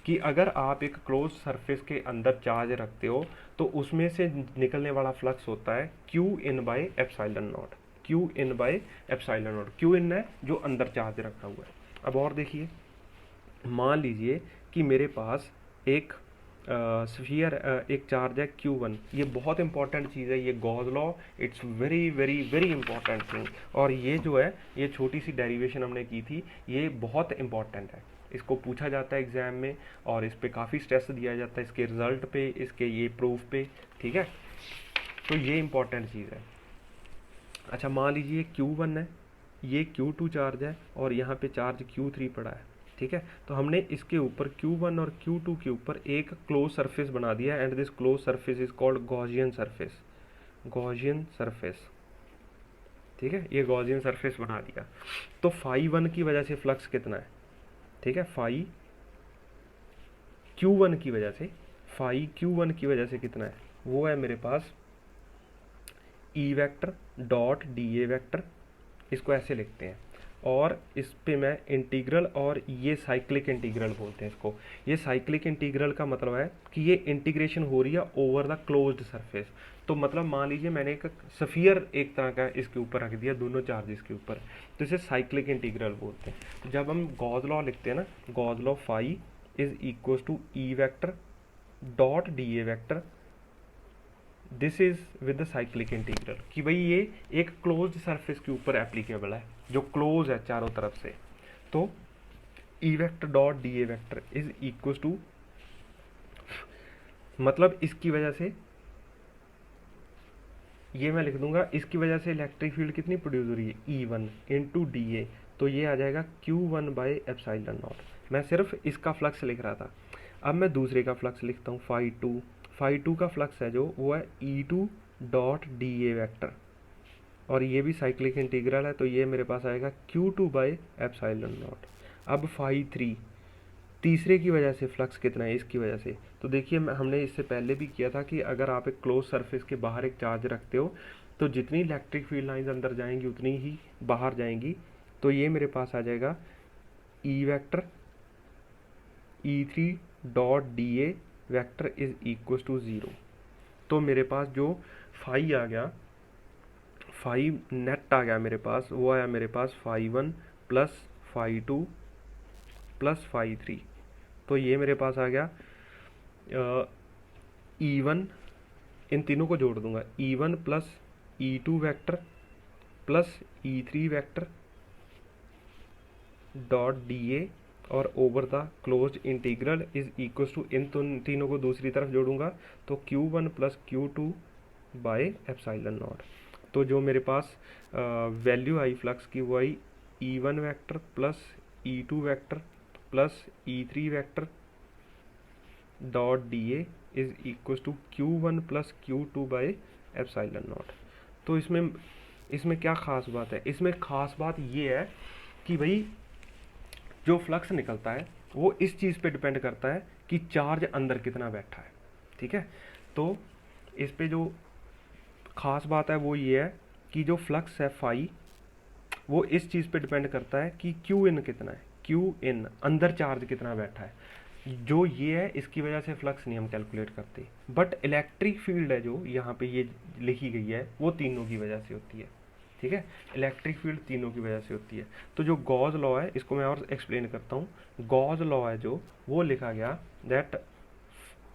Speaker 1: कि अगर आप एक क्लोज सरफेस के अंदर चार्ज रखते हो तो उसमें से निकलने वाला फ्लक्स होता है q/ε0। q/ε0, q इन है जो अंदर चार्ज रखा हुआ है। अब और देखिए, मान लीजिए कि मेरे पास एक स्फीयर एक चार्ज है q1। ये बहुत इंपॉर्टेंट चीज़ है, ये Gauss law, it's very very very important thing. और ये जो है, ये छोटी सी डेरिवेशन हमने की थी, ये बहुत इंपॉर्टेंट है, इसको पूछा जाता है एग्जाम में, और इस पर काफ़ी स्ट्रेस दिया जाता है, इसके रिजल्ट पे, इसके ये प्रूफ पे, ठीक है। तो ये इंपॉर्टेंट चीज़ है। अच्छा, मान लीजिए q1 है, ये q2 चार्ज है, और यहाँ पे चार्ज q3 पड़ा है, ठीक है। तो हमने इसके ऊपर q1 और q2 के ऊपर एक क्लोज सरफेस बना दिया, and this close surface is called Gaussian surface, Gaussian surface, ठीक है। ये गॉसियन सरफेस बना दिया, तो φ1 की वजह से फ्लक्स कितना है, ठीक है। q1 की वजह से, q1 की वजह से कितना है, वो है मेरे पास E vector dot DA vector. इसको ऐसे लिखते हैं, और इस पे मैं इंटीग्रल, और ये साइक्लिक इंटीग्रल बोलते हैं इसको। ये साइक्लिक इंटीग्रल का मतलब है कि ये इंटीग्रेशन हो रही है ओवर द क्लोज्ड सरफेस। तो मतलब मान लीजिए मैंने एक सफियर एक तरह का इसके ऊपर रख दिया दोनों चार्जेस के ऊपर, तो इसे साइक्लिक इंटीग्रल बोलते हैं। तो जब हम गॉस लॉ लिखते हैं ना, Gauss law phi is equal to E vector dot D A vector, this is with the cyclic integral, कि भाई ये एक क्लोज्ड सरफेस के ऊपर एप्लीकेबल है जो क्लोज है चारों तरफ से। तो E vector dot D A vector is equal to, मतलब इसकी वजह से ये मैं लिख दूंगा, इसकी वजह से इलेक्ट्रिक फील्ड कितनी प्रोड्यूस हो रही है, ई वन इंटू डी ए, तो ये आ जाएगा Q one by epsilon not. मैं सिर्फ इसका फ्लक्स लिख रहा था। अब मैं दूसरे का फ्लक्स लिखता हूँ, फाई टू का फ्लक्स है जो वो है E two dot D A vector, और ये भी साइक्लिक इंटीग्रल है, तो ये मेरे पास आएगा Q two by epsilon not. अब फाई थ्री, तीसरे की वजह से फ्लक्स कितना है, इसकी वजह से, तो देखिए हमने इससे पहले भी किया था कि अगर आप एक क्लोज सरफेस के बाहर एक चार्ज रखते हो तो जितनी इलेक्ट्रिक फील्ड लाइंस अंदर जाएंगी उतनी ही बाहर जाएंगी। तो ये मेरे पास आ जाएगा E vector E three dot D A vector is equal to zero. तो मेरे पास जो फाई आ गया, फाई नेट आ गया मेरे पास, वो आया मेरे पास phi one plus phi two plus phi three. तो ये मेरे पास आ गया ई वन, इन तीनों को जोड़ दूंगा, E one plus E two vector plus E three vector dot D A, और over the closed integral is equal to, इन तीनों को दूसरी तरफ जोड़ूंगा तो Q one plus Q two by epsilon naught. तो जो मेरे पास वैल्यू आई फ्लक्स की वो आई E one vector plus E two vector plus E three vector dot D A is equal to Q one plus Q two by epsilon naught. तो इसमें इसमें क्या ख़ास बात है, इसमें ख़ास बात ये है कि भाई जो फ्लक्स निकलता है वो इस चीज़ पे डिपेंड करता है कि चार्ज अंदर कितना बैठा है, ठीक है। तो इस पे जो ख़ास बात है वो ये है कि जो फ्लक्स है फाई, वो इस चीज़ पे डिपेंड करता है कि क्यू इन कितना है, क्यू इन अंदर चार्ज कितना बैठा है। जो ये है इसकी वजह से फ्लक्स नहीं हम कैलकुलेट करते, बट इलेक्ट्रिक फील्ड है जो यहाँ पे ये लिखी गई है वो तीनों की वजह से होती है, ठीक है। इलेक्ट्रिक फील्ड तीनों की वजह से होती है। तो जो गॉस लॉ है इसको मैं और एक्सप्लेन करता हूँ। गॉस लॉ है जो वो लिखा गया that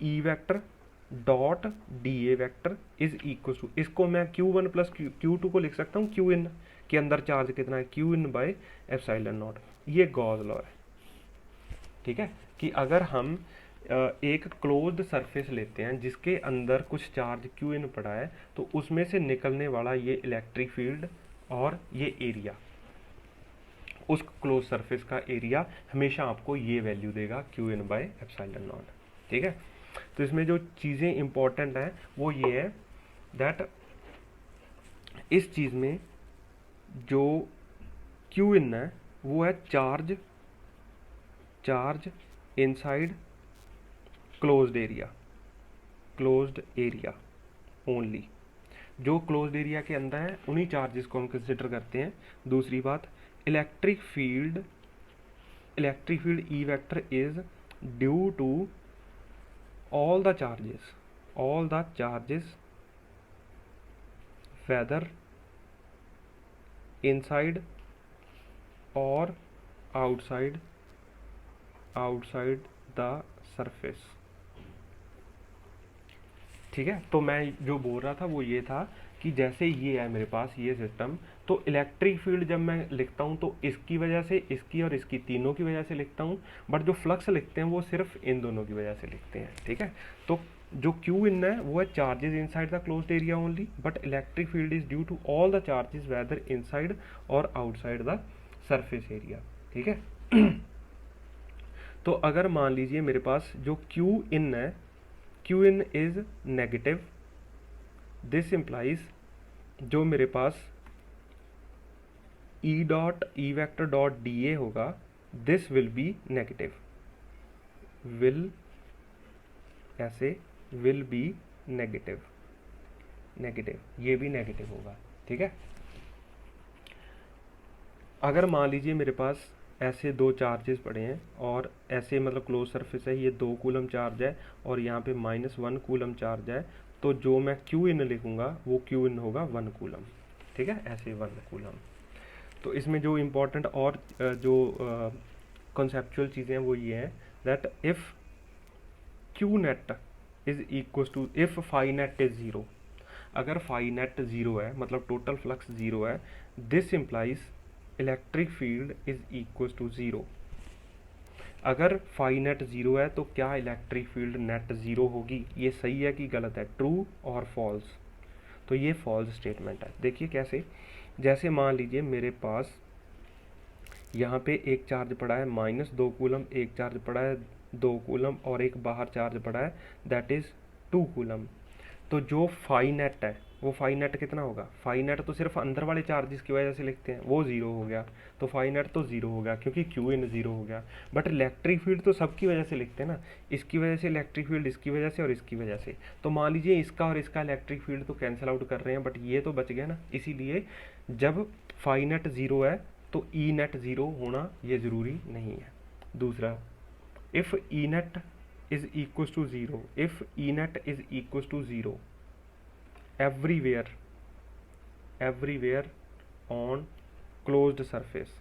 Speaker 1: E vector dot D A vector is equal to, इसको मैं Q one plus Q two को लिख सकता हूँ क्यू इन के अंदर चार्ज कितना है, Q in by epsilon not. ये गॉस लॉ है, ठीक है। कि अगर हम एक क्लोज्ड सरफेस लेते हैं जिसके अंदर कुछ चार्ज क्यू इन पड़ा है, तो उसमें से निकलने वाला ये इलेक्ट्रिक फील्ड और ये एरिया, उस क्लोज सरफेस का एरिया हमेशा आपको ये वैल्यू देगा Q in by epsilon not, ठीक है। तो इसमें जो चीज़ें इंपॉर्टेंट हैं वो ये है दैट इस चीज़ में जो क्यू इन है वो है charge inside closed area only. जो क्लोज्ड एरिया के अंदर है उन्हीं चार्जेस को हम कंसिडर करते हैं। दूसरी बात, electric field E vector is due to all the charges whether inside or outside the surface, ठीक है। तो मैं जो बोल रहा था वो ये था कि जैसे ये है मेरे पास ये सिस्टम, तो इलेक्ट्रिक फील्ड जब मैं लिखता हूँ तो इसकी वजह से, इसकी और इसकी तीनों की वजह से लिखता हूँ, बट जो फ्लक्स लिखते हैं वो सिर्फ इन दोनों की वजह से लिखते हैं, ठीक है। तो जो क्यू इन है वो है charges inside the closed area only, but electric field is due to all the charges whether inside और आउटसाइड द सरफेस एरिया, ठीक है। तो अगर मान लीजिए मेरे पास जो क्यू इन है, Q in is negative, this implies जो मेरे पास E vector dot D A होगा, this will be negative, will be negative, ये भी नेगेटिव होगा, ठीक है। अगर मान लीजिए मेरे पास ऐसे दो चार्जेस पड़े हैं और ऐसे मतलब क्लोज सरफेस है, ये 2 कूलम चार्ज है और यहाँ पे -1 कूलम चार्ज है, तो जो मैं क्यू इन लिखूंगा वो क्यू इन होगा 1 कूलम। ठीक है, ऐसे 1 कूलम। तो इसमें जो इम्पोर्टेंट और जो कॉन्सेप्चुअल चीज़ें हैं वो ये हैं that if Q net is equal to if phi net is zero, अगर फाई नेट ज़ीरो है मतलब टोटल फ्लक्स ज़ीरो है, this implies electric field is equal to zero. अगर फाई नेट ज़ीरो है तो क्या इलेक्ट्रिक फील्ड नेट ज़ीरो होगी? ये सही है कि गलत है, ट्रू और फॉल्स? तो ये फॉल्स स्टेटमेंट है। देखिए कैसे, जैसे मान लीजिए मेरे पास यहाँ पे एक चार्ज पड़ा है -2 कूलम, एक चार्ज पड़ा है 2 कूलम और एक बाहर चार्ज पड़ा है दैट इज़ 2 कूलम। तो जो फाई नेट है वो फाई नेट कितना होगा? फाई नेट तो सिर्फ अंदर वाले चार्जेस की वजह से लिखते हैं, वो ज़ीरो हो गया, तो फाई नेट तो ज़ीरो हो गया क्योंकि क्यू इन ज़ीरो हो गया। बट इलेक्ट्रिक फील्ड तो सबकी वजह से लिखते हैं ना, इसकी वजह से इलेक्ट्रिक फील्ड, इसकी वजह से और इसकी वजह से। तो मान लीजिए इसका और इसका इलेक्ट्रिक फील्ड तो कैंसिल आउट कर रहे हैं, बट ये तो बच गया ना। इसीलिए जब फाई नेट ज़ीरो है तो ई नेट ज़ीरो होना ये ज़रूरी नहीं है। दूसरा, if E net is equal to zero, if E net is equal to zero everywhere on closed surface,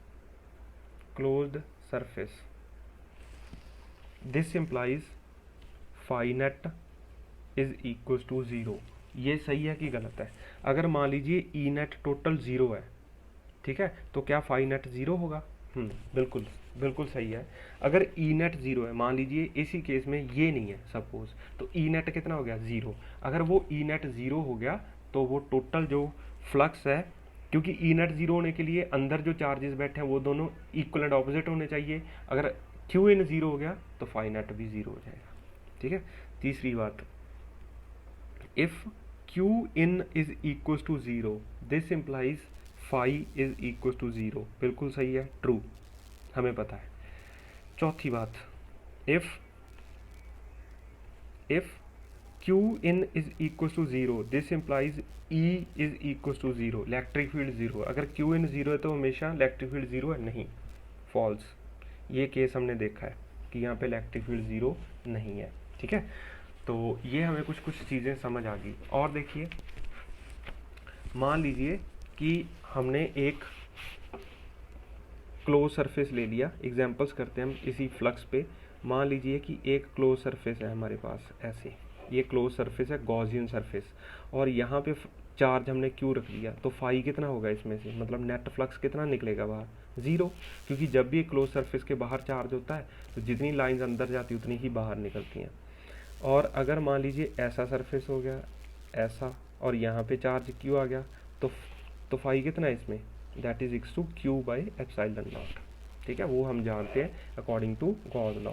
Speaker 1: this implies phi net is equals to zero. ये सही है कि गलत है? अगर मान लीजिए ई नेट टोटल ज़ीरो है, ठीक है, तो क्या फाई नेट ज़ीरो होगा? बिल्कुल बिल्कुल सही है। अगर ई नेट ज़ीरो है, मान लीजिए इसी केस में ये नहीं है सपोज, तो ई नेट कितना हो गया? ज़ीरो। अगर वो ई नेट ज़ीरो हो गया तो वो टोटल जो फ्लक्स है, क्योंकि ई नेट ज़ीरो होने के लिए अंदर जो चार्जेस बैठे हैं वो दोनों इक्वल एंड ऑपोजिट होने चाहिए। अगर क्यू इन ज़ीरो हो गया तो फाई नेट भी ज़ीरो हो जाएगा। ठीक है। तीसरी बात, if Q in is equal to zero, this implies phi is equal to zero. बिल्कुल सही है, ट्रू, हमें पता है। चौथी बात, if Q in is equal to zero, this implies E is equal to zero, electric field zero. अगर Q in zero है तो हमेशा इलेक्ट्रिक फील्ड ज़ीरो है? नहीं, फॉल्स। ये केस हमने देखा है कि यहाँ पे इलेक्ट्रिक फील्ड ज़ीरो नहीं है। ठीक है, तो ये हमें कुछ कुछ चीज़ें समझ आ गई। और देखिए, मान लीजिए कि हमने एक क्लोज सरफेस ले लिया, एग्जांपल्स करते हैं हम इसी फ्लक्स पे। मान लीजिए कि एक क्लोज सरफेस है हमारे पास, ऐसे ये क्लोज सरफेस है, गॉसियन सरफेस, और यहाँ पे चार्ज हमने क्यू रख दिया, तो फाई कितना होगा इसमें से, मतलब नेट फ्लक्स कितना निकलेगा बाहर? ज़ीरो, क्योंकि जब भी एक क्लोज सरफेस के बाहर चार्ज होता है तो जितनी लाइंस अंदर जाती है उतनी ही बाहर निकलती हैं। और अगर मान लीजिए ऐसा सरफेस हो गया, ऐसा, और यहाँ पे चार्ज क्यू आ गया, तो फाई कितना है इसमें? That is equal to Q by epsilon naught. ठीक है, वो हम जानते हैं अकॉर्डिंग टू गॉस लॉ।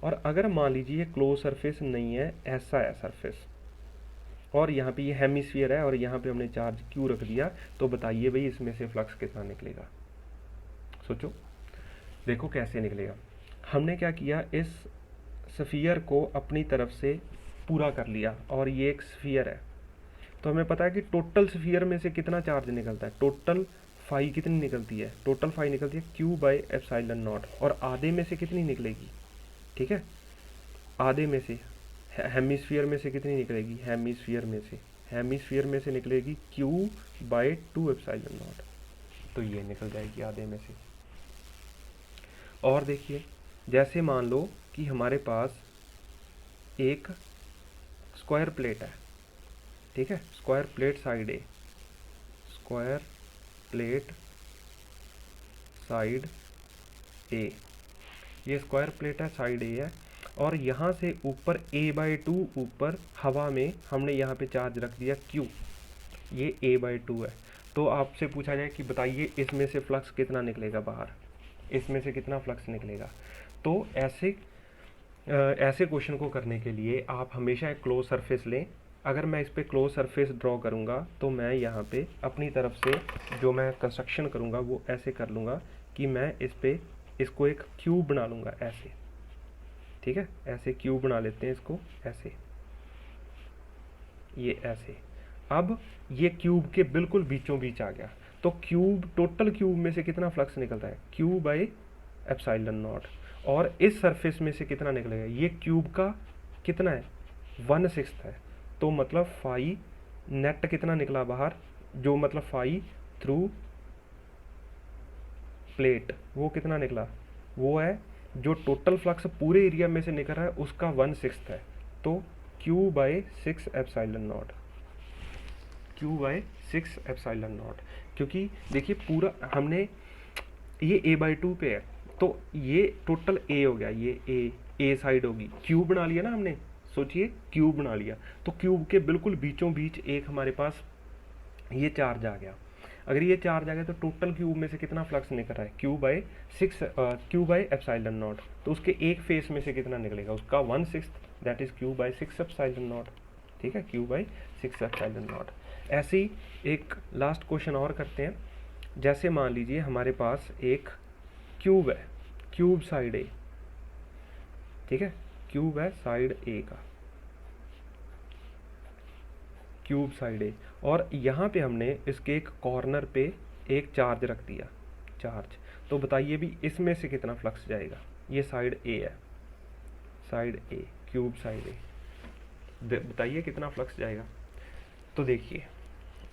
Speaker 1: और अगर मान लीजिए क्लोज सरफेस नहीं है, ऐसा है सरफेस, और यहाँ पे ये हेमिस्फीयर है और यहाँ पे हमने चार्ज क्यू रख दिया, तो बताइए भाई इसमें से फ्लक्स कितना निकलेगा? सोचो, देखो कैसे निकलेगा। हमने क्या किया, इस स्फीयर को अपनी तरफ से पूरा कर लिया, और ये एक स्फीयर है, तो हमें पता है कि टोटल स्फीयर में से कितना चार्ज निकलता है। टोटल फाई कितनी निकलती है? टोटल फाई निकलती है क्यू बाई एप्सिलॉन नॉट, और आधे में से कितनी निकलेगी? ठीक है, आधे में से, हेमिस्फीयर में से कितनी निकलेगी? हेमिस्फीयर में से निकलेगी क्यू बाई 2 एप्सिलॉन नॉट, तो ये निकल जाएगी आधे में से। और देखिए, जैसे मान लो कि हमारे पास एक स्क्वायर प्लेट है, ठीक है, स्क्वायर प्लेट साइड ए, स्क्वायर प्लेट साइड ए, ये स्क्वायर प्लेट है, साइड ए है, और यहाँ से ऊपर a/2 ऊपर हवा में हमने यहाँ पे चार्ज रख दिया q, ये a/2 है। तो आपसे पूछा जाए कि बताइए इसमें से फ्लक्स कितना निकलेगा बाहर, इसमें से कितना फ्लक्स निकलेगा? तो ऐसे क्वेश्चन को करने के लिए आप हमेशा एक क्लोज सरफेस लें। अगर मैं इस पर क्लोज सरफेस ड्रॉ करूँगा तो मैं यहाँ पे अपनी तरफ से जो मैं कंस्ट्रक्शन करूँगा वो ऐसे कर लूँगा कि मैं इसको एक क्यूब बना लूँगा ऐसे। ठीक है, ऐसे क्यूब बना लेते हैं इसको, ऐसे, ये ऐसे। अब ये क्यूब के बिल्कुल बीचों बीच आ गया, तो क्यूब, टोटल क्यूब में से कितना फ्लक्स निकलता है, क्यू बाई एप्सिलॉन नॉट। और इस सरफेस में से कितना निकलेगा, ये क्यूब का कितना है 1/6 है, तो मतलब फाई नेट कितना निकला बाहर, जो मतलब फाई थ्रू प्लेट वो कितना निकला, वो है जो टोटल फ्लक्स पूरे एरिया में से निकल रहा है उसका 1/6 है, तो Q by 6 epsilon not, Q by 6 epsilon not. क्योंकि देखिए पूरा हमने ये a/2 पे है, तो ये टोटल a हो गया, ये a साइड होगी, क्यूब बना लिया ना हमने, सोचिए क्यूब बना लिया, तो क्यूब के बिल्कुल बीचों बीच एक हमारे पास ये चार्ज आ गया। अगर ये चार्ज आ गया तो टोटल क्यूब में से कितना फ्लक्स निकल रहा है, क्यू बाई एप्सिलॉन नॉट, तो उसके एक फेस में से कितना निकलेगा, उसका 1/6, that is Q by 6 epsilon naught. ठीक है, क्यू बाई 6 एप्सिलॉन नॉट। ऐसे ही एक लास्ट क्वेश्चन और करते हैं। जैसे मान लीजिए हमारे पास एक क्यूब है, क्यूब साइड ए, ठीक है, क्यूब है साइड ए का, क्यूब साइड ए, और यहाँ पे हमने इसके एक कॉर्नर पे एक चार्ज रख दिया, चार्ज। तो बताइए भी इसमें से कितना फ्लक्स जाएगा, ये साइड ए है, साइड ए, क्यूब साइड ए, बताइए कितना फ्लक्स जाएगा। तो देखिए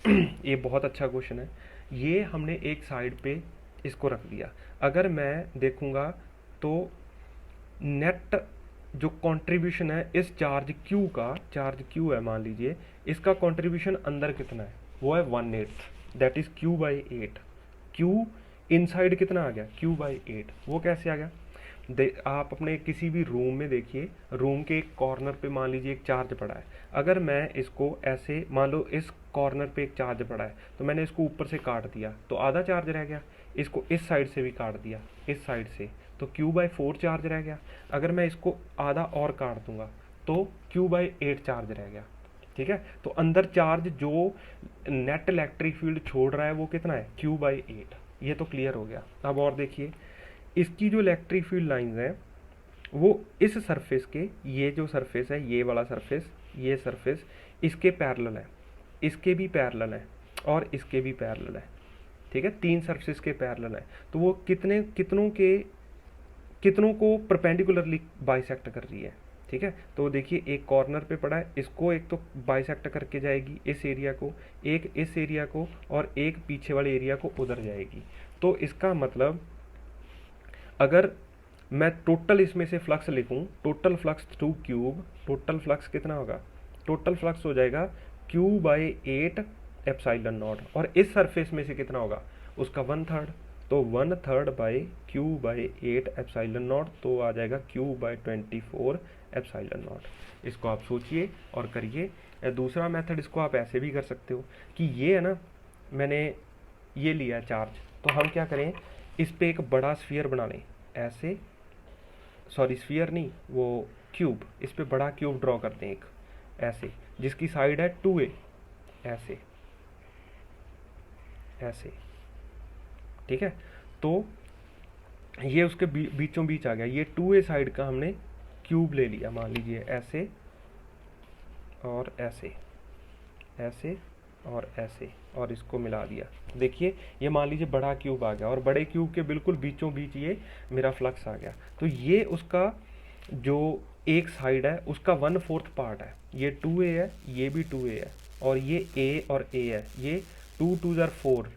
Speaker 1: ये बहुत अच्छा क्वेश्चन है। ये हमने एक साइड पे इसको रख दिया, अगर मैं देखूंगा तो नेट जो कंट्रीब्यूशन है इस चार्ज क्यू का, चार्ज क्यू है मान लीजिए, इसका कंट्रीब्यूशन अंदर कितना है, वो है 1/8, that is Q by 8। Q inside कितना आ गया, क्यू बाई 8, वो कैसे आ गया, आप अपने किसी भी रूम में देखिए, रूम के एक कॉर्नर पे मान लीजिए एक चार्ज पड़ा है, अगर मैं इसको ऐसे मान लो इस कॉर्नर पे एक चार्ज पड़ा है, तो मैंने इसको ऊपर से काट दिया तो आधा चार्ज रह गया, इसको इस साइड से भी काट दिया, इस साइड से, तो क्यू बाई 4 चार्ज रह गया। अगर मैं इसको आधा और काट दूंगा तो क्यू बाई 8 चार्ज रह गया। ठीक है, तो अंदर चार्ज जो नेट इलेक्ट्रिक फील्ड छोड़ रहा है वो कितना है, क्यू बाई 8। ये तो क्लियर हो गया। अब और देखिए, इसकी जो इलेक्ट्रिक फील्ड लाइंस हैं वो इस सरफेस के, ये जो सरफेस है, ये वाला सरफेस, ये सरफेस इसके पैरेलल है, इसके भी पैरेलल है और इसके भी पैरेलल है। ठीक है, 3 सरफेस के पैरेलल है, तो वो कितनों को परपेंडिकुलरली बाइसेक्ट कर रही है। ठीक है, तो देखिए एक कॉर्नर पे पड़ा है, इसको एक तो बाइसेक्ट करके जाएगी इस एरिया को, एक इस एरिया को, और एक पीछे वाले एरिया को उधर जाएगी। तो इसका मतलब अगर मैं टोटल इसमें से फ्लक्स लिखूं, total flux through cube, total flux कितना होगा, टोटल फ्लक्स हो जाएगा क्यू बाई 8 एप्सिलॉन नॉट, और इस सरफेस में से कितना होगा, उसका 1/3, तो 1/3 by Q by 8 epsilon not, तो आ जाएगा क्यू बाई 24 एप्सिलॉन नॉट। इसको आप सोचिए और करिए। दूसरा मेथड इसको आप ऐसे भी कर सकते हो कि ये है ना, मैंने ये लिया चार्ज, तो हम क्या करें, इस पे एक बड़ा स्फीयर बना लें, ऐसे, सॉरी स्फीयर नहीं, वो क्यूब, इस पे बड़ा क्यूब ड्रॉ करते हैं एक, ऐसे, जिसकी साइड है 2a, ऐसे ऐसे। ठीक है, तो ये उसके बीचों बीच आ गया, ये 2a साइड का हमने क्यूब ले लिया, मान लीजिए ऐसे और ऐसे, ऐसे और ऐसे, और इसको मिला दिया। देखिए ये मान लीजिए बड़ा क्यूब आ गया, और बड़े क्यूब के बिल्कुल बीचों बीच ये मेरा फ्लक्स आ गया। तो ये उसका जो एक साइड है उसका 1/4 पार्ट है, ये 2a है, ये भी 2a है, और ये a और a है, ये 2 2 ज़र 4,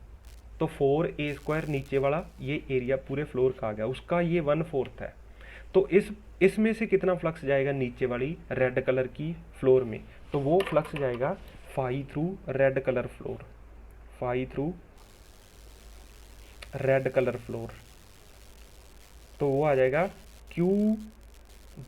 Speaker 1: तो 4a² नीचे वाला ये एरिया पूरे फ्लोर का आ गया, उसका ये 1/4 है। तो इसमें से कितना फ्लक्स जाएगा नीचे वाली रेड कलर की फ्लोर में, तो वो फ्लक्स जाएगा phi through red colour floor, phi through red colour floor, तो वो आ जाएगा क्यू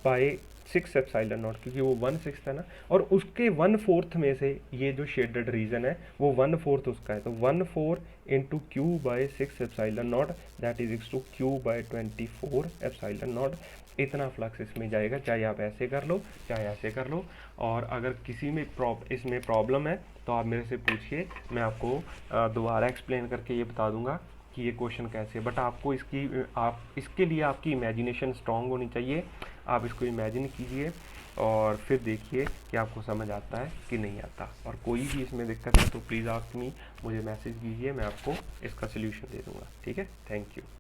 Speaker 1: बाई 6 एप्सिलॉन नॉट, क्योंकि वो 1/6 है ना, और उसके 1/4 में से ये जो शेडेड रीजन है वो 1/4 उसका है, तो 1/4 into Q by 6 epsilon naught, that is equals to Q by 24 epsilon naught. इतना फ्लक्स इसमें जाएगा, चाहे आप ऐसे कर लो चाहे ऐसे कर लो। और अगर किसी में इसमें प्रॉब्लम है तो आप मेरे से पूछिए, मैं आपको दोबारा एक्सप्लेन करके ये बता दूंगा कि ये क्वेश्चन कैसे। बट आपको इसके लिए आपकी इमेजिनेशन स्ट्रांग होनी चाहिए, आप इसको इमेजिन कीजिए और फिर देखिए कि आपको समझ आता है कि नहीं आता। और कोई भी इसमें दिक्कत है तो प्लीज़ आस्क मी, मुझे मैसेज कीजिए, मैं आपको इसका सल्यूशन दे दूँगा। ठीक है, थैंक यू।